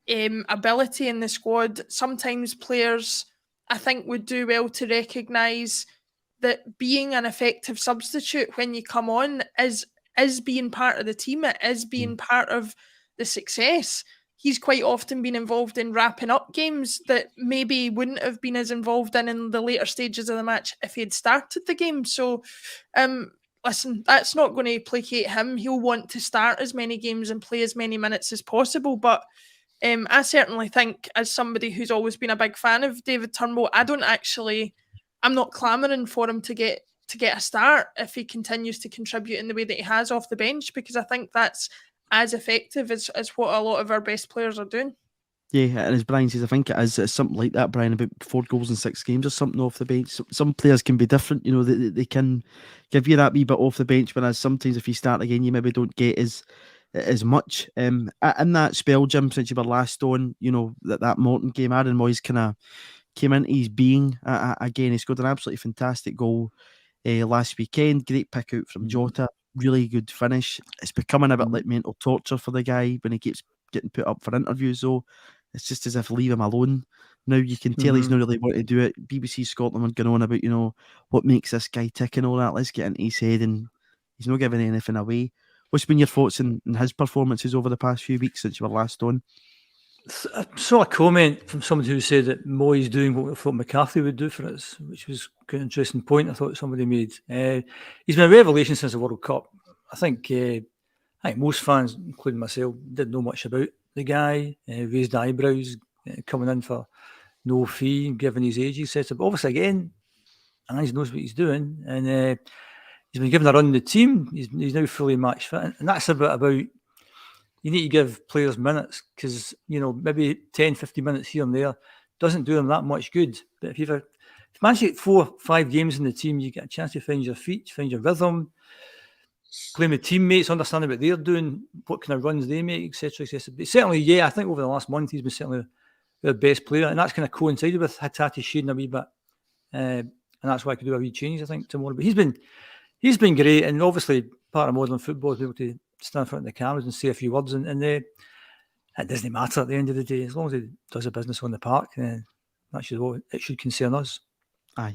ability in the squad, sometimes players, I think, would do well to recognise that being an effective substitute when you come on is being part of the team. It is being part of the success. He's quite often been involved in wrapping up games that maybe he wouldn't have been as involved in the later stages of the match if he had started the game. So, listen, that's not going to placate him. He'll want to start as many games and play as many minutes as possible. But I certainly think, as somebody who's always been a big fan of David Turnbull, I'm not clamouring for him to get a start if he continues to contribute in the way that he has off the bench, because I think that's as effective as what a lot of our best players are doing. Yeah, and as Brian says, I think it is something like that, Brian, about 4 goals in 6 games or something off the bench. Some players can be different, you know, they can give you that wee bit off the bench, whereas sometimes if you start again, you maybe don't get as much. In that spell, Jim, since you were last on, you know, that Morton game, Aaron Moyes kind of came into his being again. He scored an absolutely fantastic goal last weekend. Great pick out from Jota. Really good finish. It's becoming a bit like mental torture for the guy when he keeps getting put up for interviews, though. It's just as if leave him alone. Now you can tell he's not really wanting to do it. BBC Scotland were going on about, you know, what makes this guy tick and all that. Let's get into his head, and he's not giving anything away. What's been your thoughts on his performances over the past few weeks since you were last on? I saw a comment from somebody who said that Moyes doing what we thought McCarthy would do for us, which was quite an interesting point I thought somebody made. He's been a revelation since the World Cup. I think most fans, including myself, didn't know much about the guy. Raised eyebrows, coming in for no fee, given his age, etc. But obviously, again, he knows what he's doing, and he's been given a run in the team. He's now fully match fit, and that's a bit about. You need to give players minutes, because, you know, maybe 10, 15 minutes here and there doesn't do them that much good. But if you manage to get 4 or 5 games in the team, you get a chance to find your feet, find your rhythm, playing with teammates, understanding what they're doing, what kind of runs they make, etc., etc. But certainly, I think over the last month he's been certainly the best player, and that's kind of coincided with Hagerty shading a wee bit, and that's why I could do a wee change, I think, tomorrow. But he's been great, and obviously part of modern football is able to stand in front of the cameras and say a few words, and it doesn't matter at the end of the day. As long as he does a business on the park, that's what it should concern us.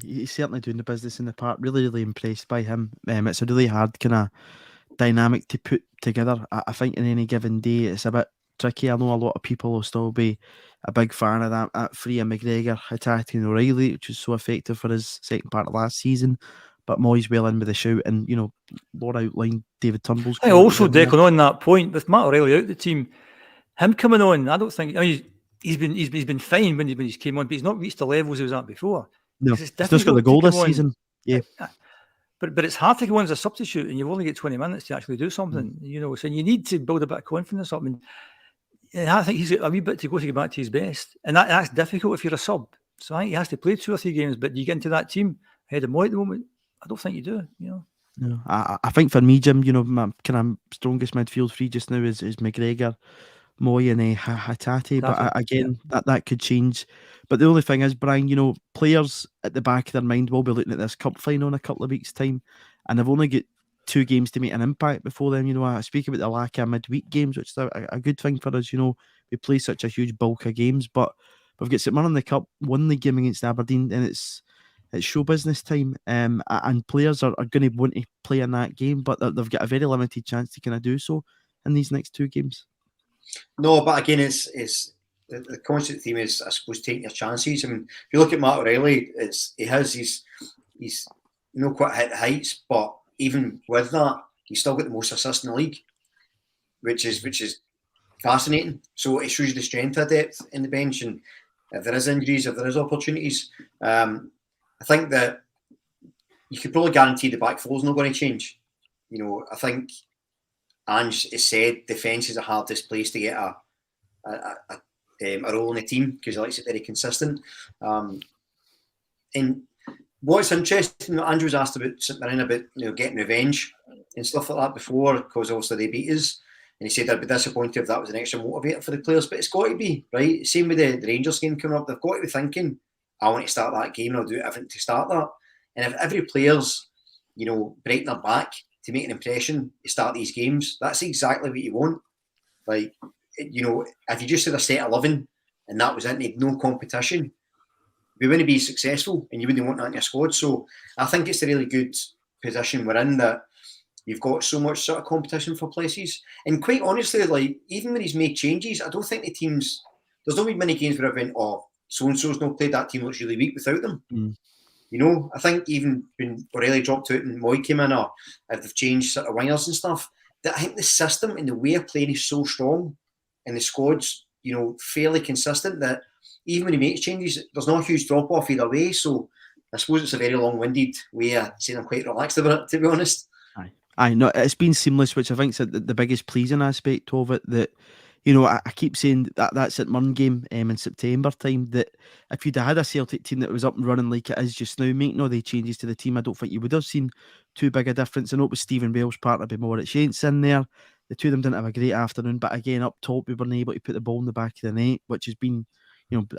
He's certainly doing the business in the park. Really, really impressed by him. It's a really hard kind of dynamic to put together. I think in any given day, it's a bit tricky. I know a lot of people will still be a big fan of that three of McGregor, Hagerty and O'Reilly, which was so effective for his second part of last season. But Moyes well in with a shout, and, you know, Laura outlined David Turnbull's. I also, Declan, on that point, with Matt O'Reilly out the team, him coming on, I don't think, he's been fine when he's came on, but he's not reached the levels he was at before. No, he's just got the goal this season. Yeah, but it's hard to go on as a substitute, and you've only got 20 minutes to actually do something. You know, so you need to build a bit of confidence up. And I think he's got a wee bit to go to get back to his best, and that's difficult if you're a sub. So I think he has to play 2 or 3 games. But you get into that team ahead of Moy at the moment, I don't think you do. You know. No, I think for me, Jim, you know, my kind of strongest midfield 3 just now is McGregor, Moy, and Hagerty. But again, that could change. But the only thing is, Brian, you know, players at the back of their mind will be looking at this cup final in a couple of weeks' time, and they've only got 2 games to make an impact before then. You know, I speak about the lack of midweek games, which is a good thing for us. You know, we play such a huge bulk of games, but we've got St Mirren in the Cup, one league game against Aberdeen, and it's show business time, and players are going to want to play in that game, but they've got a very limited chance to kind of do so in these next 2 games. No, but again, it's the constant theme is, I suppose, taking your chances. I mean, if you look at Matt O'Reilly, he's not quite hit the heights, but even with that, he's still got the most assists in the league, which is fascinating. So it shows you the strength of depth in the bench, and if there is injuries, if there is opportunities, I think that you could probably guarantee the back four is not going to change. You know, I think Ange has said defence is the hardest place to get a role in the team because he likes it very consistent. And what's interesting, Andrew was asked about St Mirren about getting revenge and stuff like that before, because obviously they beat us, and he said I'd be disappointed if that was an extra motivator for the players, but it's got to be, right? Same with the Rangers game coming up, they've got to be thinking, I want to start that game and I'll do everything to start that. And if every player's breaking their back to make an impression to start these games, that's exactly what you want. Like, if you just had a set 11 and that was it, and you had no competition, we wouldn't be successful, and you wouldn't want that in your squad. So I think it's a really good position we're in, that you've got so much sort of competition for places. And quite honestly, like, even when he's made changes, I don't think the teams, there's not been many games where I've been, so-and-so's not played, that team looks really weak without them. I think even when O'Reilly dropped out and Moy came in, or if they've changed sort of wingers and stuff, that I think the system and the way of playing is so strong, and the squad's fairly consistent, that even when he makes changes, there's not a huge drop off either way. So I suppose it's a very long-winded way of saying I'm quite relaxed about it, to be honest. Aye, no, it's been seamless, which I think is the biggest pleasing aspect of it. That I keep saying that St Mirren game in September time, that if you'd had a Celtic team that was up and running like it is just now, making all the changes to the team, I don't think you would have seen too big a difference. I know it was Stephen Bell's partner, be more at Shanks in there. The two of them didn't have a great afternoon, but again, up top, we weren't able to put the ball in the back of the net, which has been,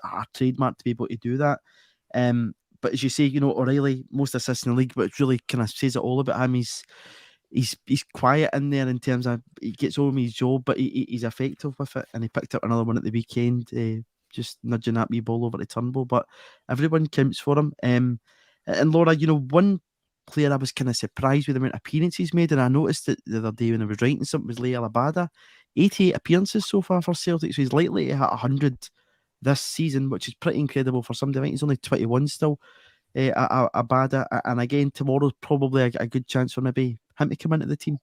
our trademark to be able to do that. But as you say, O'Reilly, most assists in the league, but it really kind of says it all about him. He's quiet in there in terms of he gets on with his job, but he's effective with it, and he picked up another one at the weekend, just nudging that wee ball over the turnbull. But everyone counts for him. And Laura, one player I was kind of surprised with the amount of appearances he's made, and I noticed that the other day when I was writing something, was Leah Labada. 88 appearances so far for Celtic, so he's likely to hit 100 this season, which is pretty incredible for somebody. I think he's only 21 still, Abada, and again, tomorrow's probably a good chance for maybe him to come into the team.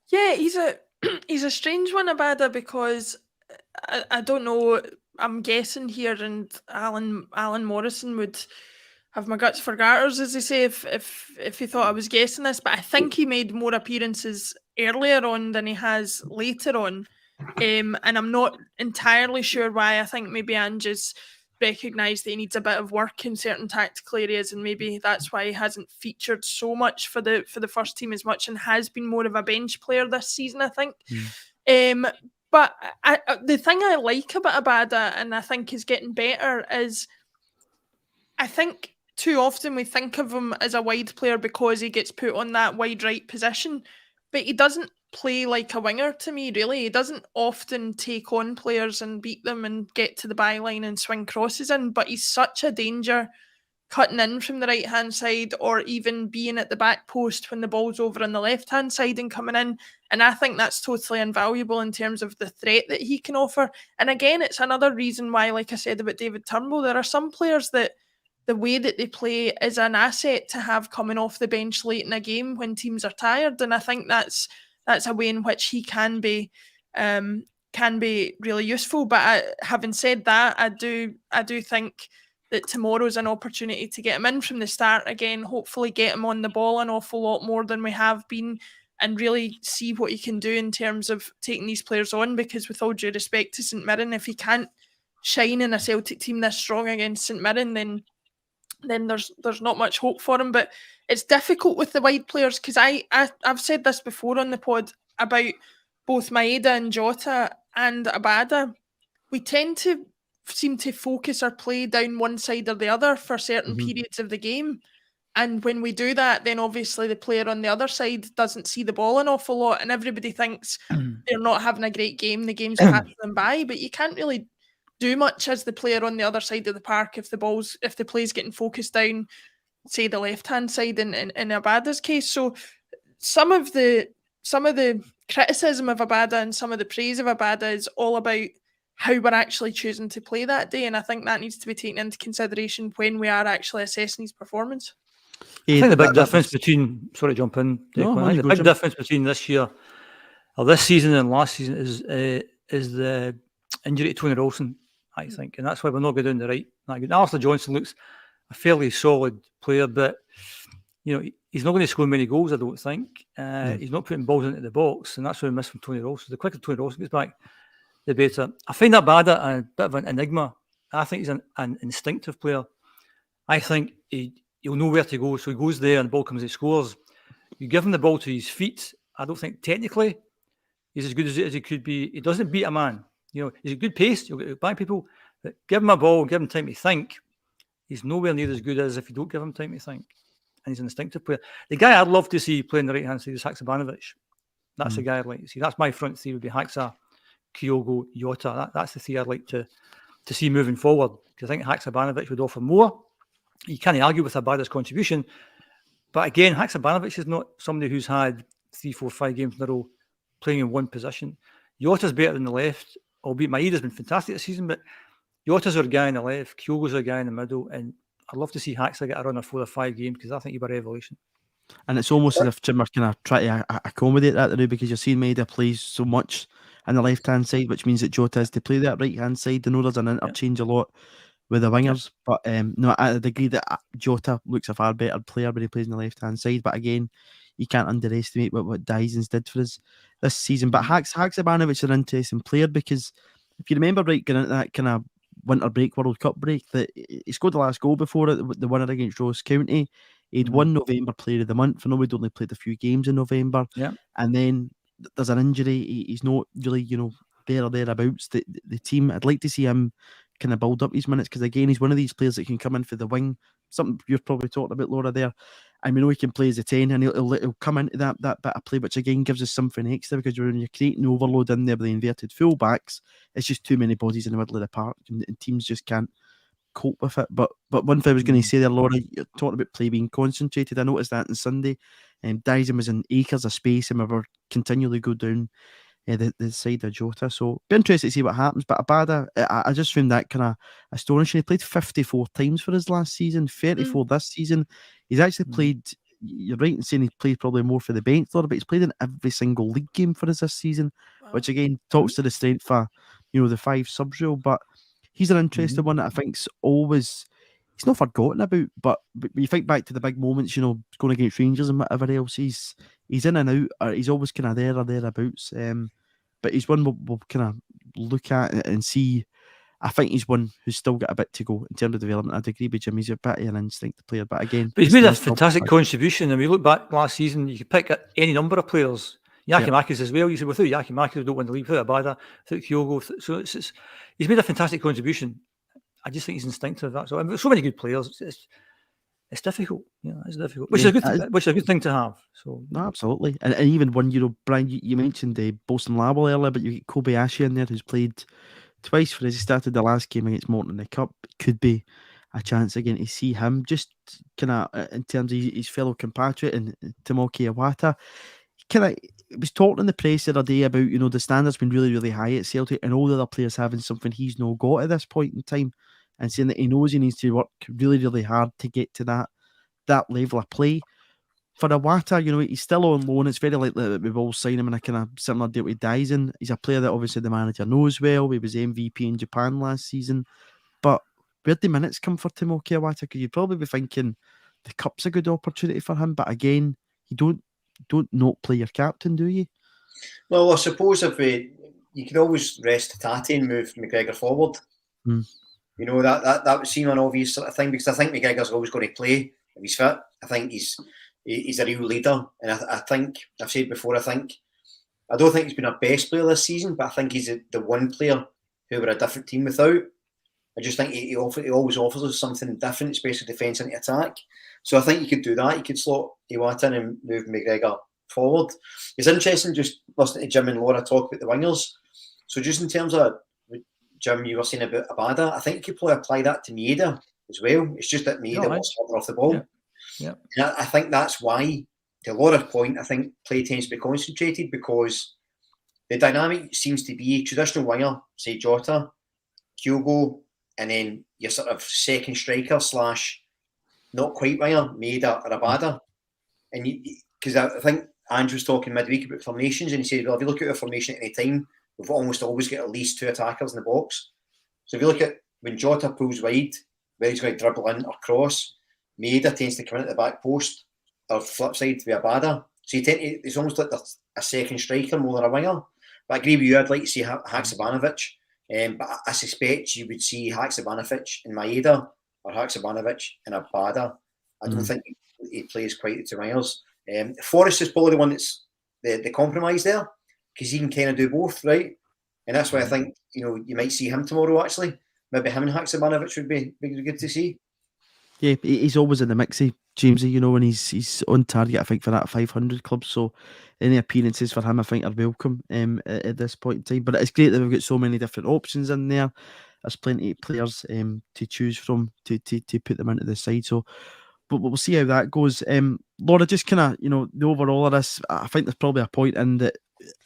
Yeah, he's a strange one, Abada, because I don't know. I'm guessing here, and Alan Morrison would have my guts for garters, as they say, if he thought I was guessing this. But I think he made more appearances earlier on than he has later on, and I'm not entirely sure why. I think maybe Ange's recognised that he needs a bit of work in certain tactical areas, and maybe that's why he hasn't featured so much for the first team as much, and has been more of a bench player this season, I think. But the thing I like about Abada, and I think is getting better, is I think too often we think of him as a wide player because he gets put on that wide right position, but he doesn't play like a winger to me, really. He doesn't often take on players and beat them and get to the byline and swing crosses in, but he's such a danger cutting in from the right-hand side, or even being at the back post when the ball's over on the left-hand side and coming in. And I think that's totally invaluable in terms of the threat that he can offer. And again, it's another reason why, like I said about David Turnbull, there are some players that the way that they play is an asset to have coming off the bench late in a game when teams are tired. And I think that's a way in which he can be really useful. But having said that, I do think that tomorrow's an opportunity to get him in from the start again, hopefully get him on the ball an awful lot more than we have been, and really see what he can do in terms of taking these players on. Because with all due respect to St Mirren, if he can't shine in a Celtic team this strong against St Mirren, then there's not much hope for him. But it's difficult with the wide players, because I've said this before on the pod about both Maeda and Jota and Abada. We tend to seem to focus our play down one side or the other for certain periods of the game. And when we do that, then obviously the player on the other side doesn't see the ball an awful lot, and everybody thinks they're not having a great game, the game's passing them by. But you can't really do much as the player on the other side of the park if the play's getting focused down, say the left-hand side in Abada's case. So some of the criticism of Abada and some of the praise of Abada is all about how we're actually choosing to play that day, and I think that needs to be taken into consideration when we are actually assessing his performance. I think the big difference between the big difference between this year or this season and last season is the injury to Tony Ralston, I think, and that's why we're not going down the right. Alistair Johnson looks a fairly solid player, but he's not going to score many goals, I don't think. He's not putting balls into the box, and that's what we miss from Tony Ralston. The quicker Tony Ralston gets back, the better. I find that Abada a bit of an enigma. I think he's an instinctive player. I think he'll know where to go, so he goes there and the ball comes, he scores. You give him the ball to his feet, I don't think technically he's as good as he could be. He doesn't beat a man. He's a good pace, he'll get by people, but give him a ball, give him time to think. He's nowhere near as good as if you don't give him time to think. And he's an instinctive player. The guy I'd love to see playing the right-hand side is Haksabanovic. That's the guy I'd like to see. That's my front three, would be Haksa, Kyogo, Jota. That's the three I'd like to see moving forward, because I think Haksabanovic would offer more. You can't argue with Abada's contribution, but again, Haksabanovic is not somebody who's had 3, 4, 5 games in a row playing in one position. Jota's better than the left, albeit Maeda's been fantastic this season, but Jota's our guy on the left, Kyogo's our guy in the middle, and I'd love to see Haksa get a run of 4 or 5 games, because I think he'd be a revolution. And it's almost as if Jim are kind of trying to accommodate that now, because you're seeing Maeda plays so much on the left-hand side, which means that Jota has to play that right-hand side. I know there's an interchange a lot with the wingers, but no, I'd agree that Jota looks a far better player when he plays on the left-hand side. But again, you can't underestimate what Dyson's did for us this season. But Haksabanovic is an interesting player, because if you remember right, going into that kind of winter break, World Cup break, that he scored the last goal before it, the winner against Ross County. He'd won November Player of the Month. I know we'd only played a few games in November. And then there's an injury. He's not really, there or thereabouts. The team, I'd like to see him kind of build up his minutes, because again, he's one of these players that can come in for the wing. Something you're probably talking about, Laura, there. And we know he can play as a 10, and he'll come into that bit of play, which again gives us something extra, because when you're creating overload in there with the inverted fullbacks, it's just too many bodies in the middle of the park, and teams just can't cope with it. But one thing I was going to say there, Laura, you're talking about play being concentrated. I noticed that on Sunday, Dyson was in acres of space, and we were continually go down the side of Jota. So be interested to see what happens. But Abada, I just found that kind of astonishing. He played 54 times for us last season, 34 this season. He's actually played, you're right in saying he played probably more for the bench, Laura, but he's played in every single league game for us this season, which again talks to the strength for the 5 subs rule. But he's an interesting one that I think's always, he's not forgotten about, but when you think back to the big moments, going against Rangers and whatever else, he's in and out, or he's always kind of there or thereabouts. But he's one we'll kind of look at and see. I think he's one who's still got a bit to go in terms of development. I'd agree with Jim. He's a bit of an instinct player, but again, he's made a fantastic contribution. And we look back last season, you could pick any number of players. Yakimakis as well. You said without Yakimakis, we don't win the league. Without Abada, without Kyogo, so he's made a fantastic contribution. I just think he's instinctive. That's all. I mean, so many good players. It's difficult. It's difficult. Which is a good thing to have. So no, absolutely. And even one, Brian, you mentioned Bolson Lawwell earlier, but you get Kobayashi in there, who's played twice for us. He started the last game against Morton in the Cup. It could be a chance again to see him, just kind of in terms of his fellow compatriot and Tomoki Iwata. He was talking in the press the other day about, the standards been really, really high at Celtic, and all the other players having something he's not got at this point in time, and saying that he knows he needs to work really, really hard to get to that level of play. For Iwata, he's still on loan. It's very likely that we will sign him in a kind of similar deal with Dyson. He's a player that obviously the manager knows well. He was MVP in Japan last season. But where'd the minutes come for Tomoki Iwata? Because you'd probably be thinking the Cup's a good opportunity for him. But again, you don't not play your captain, do you? Well, I suppose if you could always rest Tati and move McGregor forward. That would seem an obvious sort of thing, because I think McGregor's always going to play if he's fit. I think he's a real leader, and I think I've said before, I don't think he's been our best player this season, but I think he's the one player who we're a different team without. I just think he always offers us something different, especially defence and attack. So I think you could do that. You could slot Iwata in and move McGregor forward. It's interesting just listening to Jim and Laura talk about the wingers. So just in terms of Jim, you were saying about Abada. I think you could probably apply that to Maeda as well. It's just that Maeda was harder off the ball. Yeah. And I think that's why, to Laura's point, I think play tends to be concentrated because the dynamic seems to be traditional winger, say Jota, Kyogo, and then your sort of second striker / not quite winger, Maeda or Abada. And because I think Ange was talking midweek about formations, and he said, well, if you look at our formation at any time, we've almost always got at least 2 attackers in the box. So if you look at when Jota pulls wide, where he's going to dribble in or cross, Maeda tends to come in at the back post, or flip side to be Abada. So it's almost like a second striker more than a winger. But I agree with you, I'd like to see Haksabanovic. But I suspect you would see Haksabanovic in Maeda or Haksabanovic in Abada. I don't think he plays quite the 2 wingers. Forrest is probably the one that's the compromise there, because he can kind of do both, right? And that's why I think, you might see him tomorrow, actually. Maybe him and Haksabanovic would be good to see. Yeah, he's always in the mixy, Jamesy, and he's on target, I think, for that 500 club. So any appearances for him, I think, are welcome at this point in time. But it's great that we've got so many different options in there. There's plenty of players to choose from to put them into the side. So, but we'll see how that goes. Laura, just kind of, the overall of this, I think there's probably a point in that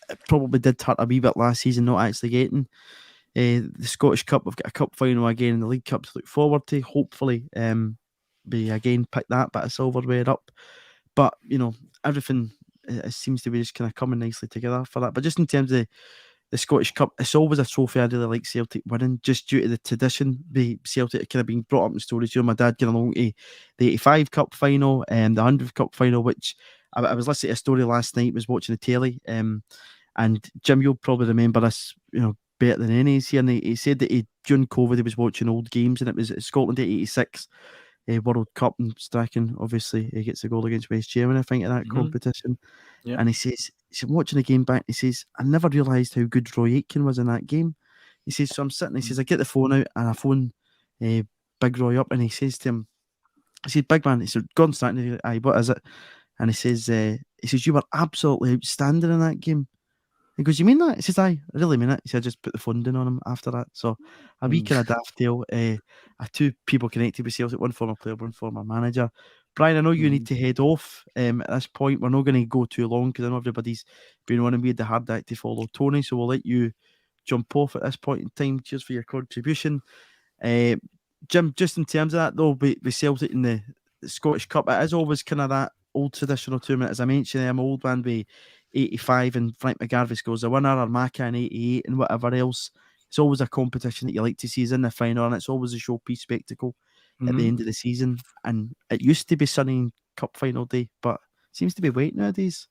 it probably did hurt a wee bit last season not actually getting the Scottish Cup. We've got a cup final again in the League Cup to look forward to. Hopefully, we again pick that bit of silverware up. But, everything seems to be just kind of coming nicely together for that. But just in terms of the Scottish Cup, it's always a trophy I really like Celtic winning, just due to the tradition. The Celtic kind of being brought up in stories. My dad getting along to the 85 Cup final and the 100th Cup final, which I was listening to a story last night, was watching the telly. And Jim, you'll probably remember this, better than any here. And he said that during COVID, he was watching old games, and it was Scotland 86 World Cup, and Strachan, obviously, he gets a goal against West Germany, I think, in that competition. Yeah. And he says, watching the game back, he says, I never realised how good Roy Aitken was in that game. He says, so I'm sitting, he says, I get the phone out and I phone Big Roy up, and he says to him, he said, big man, he said, Gordon Strachan, aye, what is it? And he says, you were absolutely outstanding in that game. He goes, you mean that? He says, aye, I really mean it. He said, I just put the funding on him after that. So a wee kind of daft tale. 2 people connected with Celtic, one former player, one former manager. Brian, I know you need to head off at this point. We're not going to go too long because I know everybody's been wanting me the hard act to follow Tony. So we'll let you jump off at this point in time. Cheers for your contribution. Jim, just in terms of that though, with Celtic in the Scottish Cup, it is always kind of that old traditional tournament. As I mentioned, I'm an old man with 85 and Frank McGarvey scores a winner, or Maka in 88 and whatever else. It's always a competition that you like to see is in the final, and it's always a showpiece spectacle at the end of the season. And it used to be sunny cup final day, but it seems to be wet nowadays.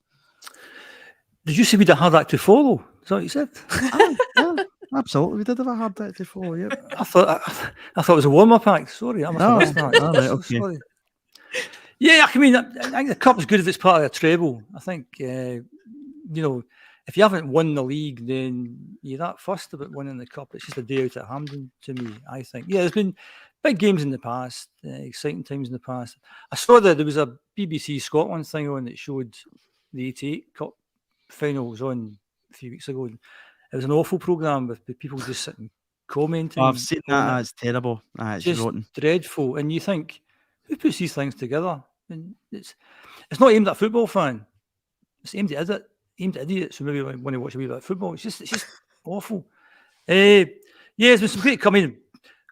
Did you say we had a hard act to follow? Is that what you said? Yeah, absolutely. We did have a hard act to follow, yeah. I thought it was a warm-up act. Sorry, I must have missed that. All right, okay. Sorry. Yeah, I mean, I think the cup is good if it's part of a treble. I think, if you haven't won the league, then you're that fussed about winning the cup. It's just a day out at Hampden to me, I think. Yeah, there's been big games in the past, exciting times in the past. I saw that there was a BBC Scotland thing on that showed the 88 Cup final was on a few weeks ago. It was an awful programme with people just sitting commenting. I've seen that. It's terrible. It's just rotten. Dreadful. And you think, who puts these things together? And it's not aimed at a football fan. It's aimed at idiots who maybe want to watch a wee bit of football. It's just awful. There's been some great coming.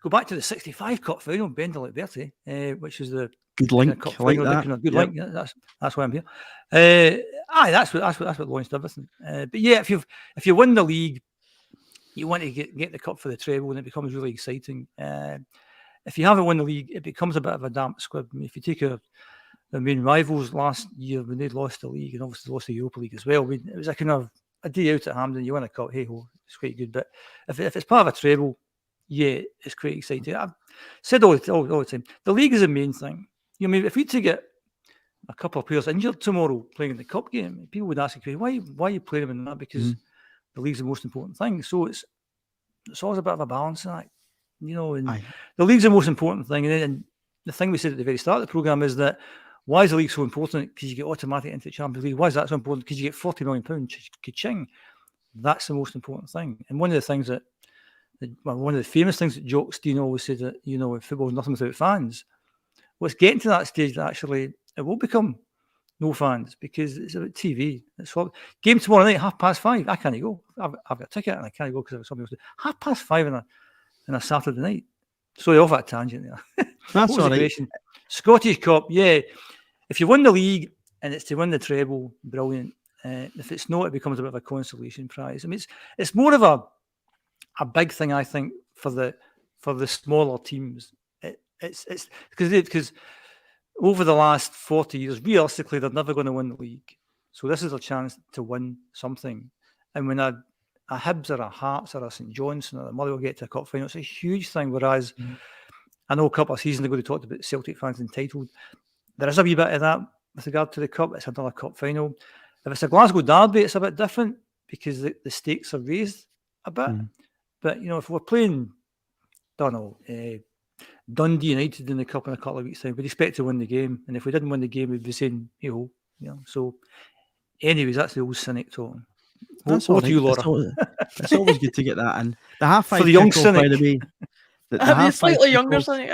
Go back to the 65 Cup final, Bendel at Bertie, which is the good link. Cup I like final, that. Good link. Yeah, that's why I'm here. That's what launched everything. But yeah, if you win the league, you want to get the cup for the treble, and it becomes really exciting. If you haven't won the league, it becomes a bit of a damp squib. I mean, if you take the main rivals last year when they'd lost the league and obviously lost the Europa League as well, I mean, it was a kind of a day out at Hampden. You win a cup, hey ho, it's quite good. But if it's part of a treble, yeah, it's quite exciting. I've said all the time, the league is the main thing. I mean, if we to get a couple of players injured tomorrow playing in the cup game, people would ask you, why are you playing them in that? Because the league's the most important thing. So it's always a bit of a balancing act. And the league's the most important thing. And the thing we said at the very start of the programme is that why is the league so important? Because you get automatic into the Champions League. Why is that so important? Because you get £40 million ka-ching. That's the most important thing. And one of the things that one of the famous things that Jock Stein always said that, football is nothing without fans. Well, it's getting to that stage that actually it will become no fans because it's about TV. It's what game tomorrow night, 5:30. I can't go. I've got a ticket and I can't go because I've got something else to do. 5:30 on a Saturday night. Sorry, off that tangent there. That's all right. Scottish Cup, yeah. If you win the league and it's to win the treble, brilliant. If it's not, it becomes a bit of a consolation prize. I mean, it's more of a big thing, I think, for the smaller teams. It's because over the last 40 years, realistically, they're never going to win the league. So this is a chance to win something. And when a Hibs or a Hearts or a St Johnstone or a Motherwell get to a cup final, it's a huge thing. Whereas I know a couple of seasons ago they talked about Celtic fans entitled. There is a wee bit of that with regard to the cup. It's another cup final. If it's a Glasgow derby, it's a bit different because the stakes are raised a bit. But, if we're playing, Dundee United in the cup in a couple of weeks' time, we'd expect to win the game. And if we didn't win the game, we'd be saying, So, anyways, that's the old cynic talking. That's what you, Laura? It's always good to get that in. The half-5 for the young kickoff, cynic. by the way. The slightly younger cynic.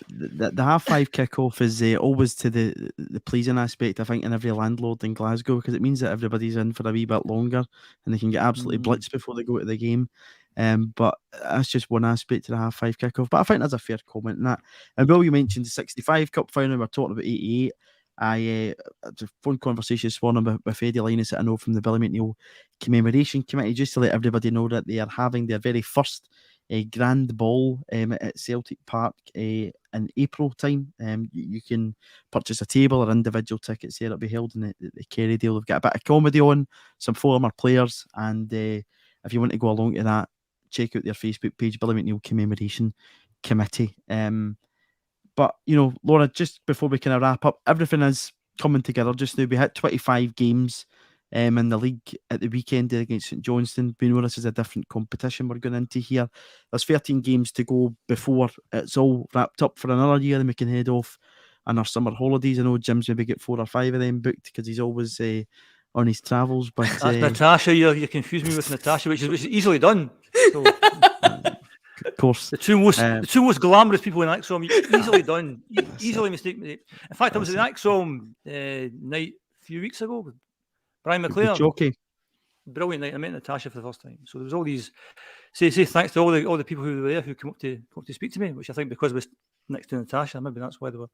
The 5:30 kickoff is always to the pleasing aspect, I think, in every landlord in Glasgow, because it means that everybody's in for a wee bit longer and they can get absolutely blitzed before they go to the game. But that's just one aspect to the 5:30 kickoff. But I think that's a fair comment in that. And Will, you mentioned the 65 Cup final, we're talking about 88. I had a phone conversation this morning with Eddie Linus that I know from the Billy McNeill Commemoration Committee, just to let everybody know that they are having their very first grand ball at Celtic Park in April time. You can purchase a table or individual tickets there. It'll be held in the Kerrydale. They've got a bit of comedy on, some former players, and if you want to go along to that, check out their Facebook page, Billy McNeill Commemoration Committee. But, Laura, just before we kind of wrap up, everything is coming together just now. We hit 25 games in the league at the weekend against St Johnstone. We know this is a different competition we're going into here. There's 13 games to go before it's all wrapped up for another year and we can head off on our summer holidays. I know Jim's maybe get 4 or 5 of them booked because he's always on his travels. But that's Natasha. You confused me with Natasha, which is easily done. So. Of course. The two most glamorous people in Acsom, easily done. Easily mistake me. In fact, I was at Acsom night a few weeks ago with Brian McLean. Brilliant night. I met Natasha for the first time. So there was all these say thanks to all the people who were there who came up to speak to me, which I think because I was next to Natasha, maybe that's why they were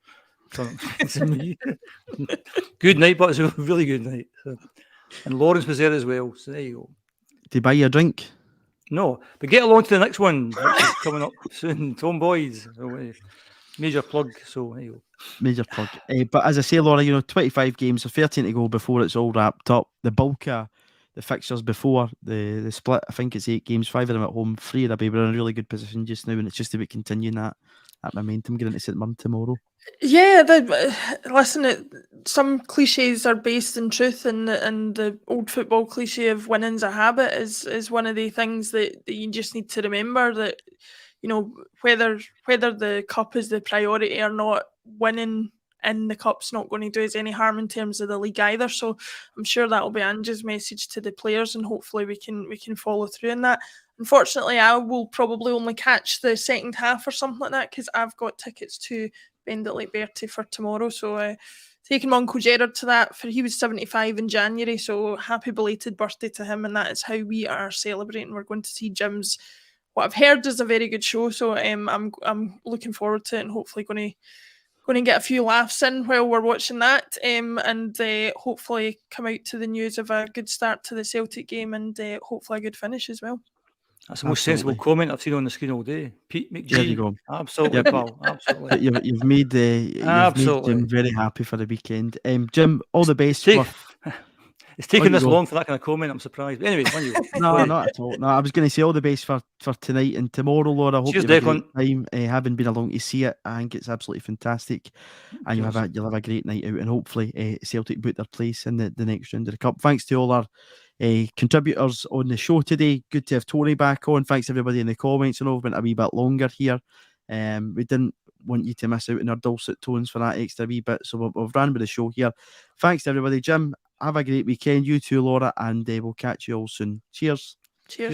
turning to me. Good night, but it was a really good night. So, and Lawrence was there as well. So there you go. Did you buy you a drink? No, but get along to the next one, which is coming up soon. Tom Boyd's major plug. So there you go. Major plug. But as I say, Laura, 25 games, so 13 to go before it's all wrapped up. The bulk of the fixtures before the split, I think it's 8 games, 5 of them at home, 3 at away. We're in a really good position just now, and it's just about continuing that momentum, getting into St Mirren tomorrow. Yeah, listen, some cliches are based in truth, and the old football cliche of winning's a habit is one of the things that you just need to remember, that whether the cup is the priority or not, winning in the cup's not going to do us any harm in terms of the league either. So I'm sure that'll be Ange's message to the players, and hopefully we can follow through in that. Unfortunately, I will probably only catch the second half or something like that because I've got tickets to Bend at Lake Bertie for tomorrow. So taking my Uncle Gerard to that, for he was 75 in January, so happy belated birthday to him, and that is how we are celebrating. We're going to see Jim's, what I've heard is a very good show, so I'm looking forward to it, and hopefully going to get a few laughs in while we're watching that, and hopefully come out to the news of a good start to the Celtic game, and hopefully a good finish as well. That's the most sensible comment I've seen on the screen all day. Pete McGee. There you go. Absolutely, pal. Absolutely. You've made Jim very happy for the weekend. Jim, all the best. It's taken this long for that kind of comment. I'm surprised. But anyway, when you No, not at all. No, I was going to say all the best for tonight and tomorrow, Laura. I hope you have a great time. Having been along to see it, I think it's absolutely fantastic. And you'll have a great night out, and hopefully Celtic boot their place in the next round of the Cup. Thanks to all our contributors on the show today. Good to have Tony back on. Thanks everybody in the comments. I know we've been a wee bit longer here. We didn't want you to miss out on our dulcet tones for that extra wee bit, so we've ran with the show here. Thanks to everybody. Jim, have a great weekend. You too, Laura, and we'll catch you all soon. Cheers. Cheers.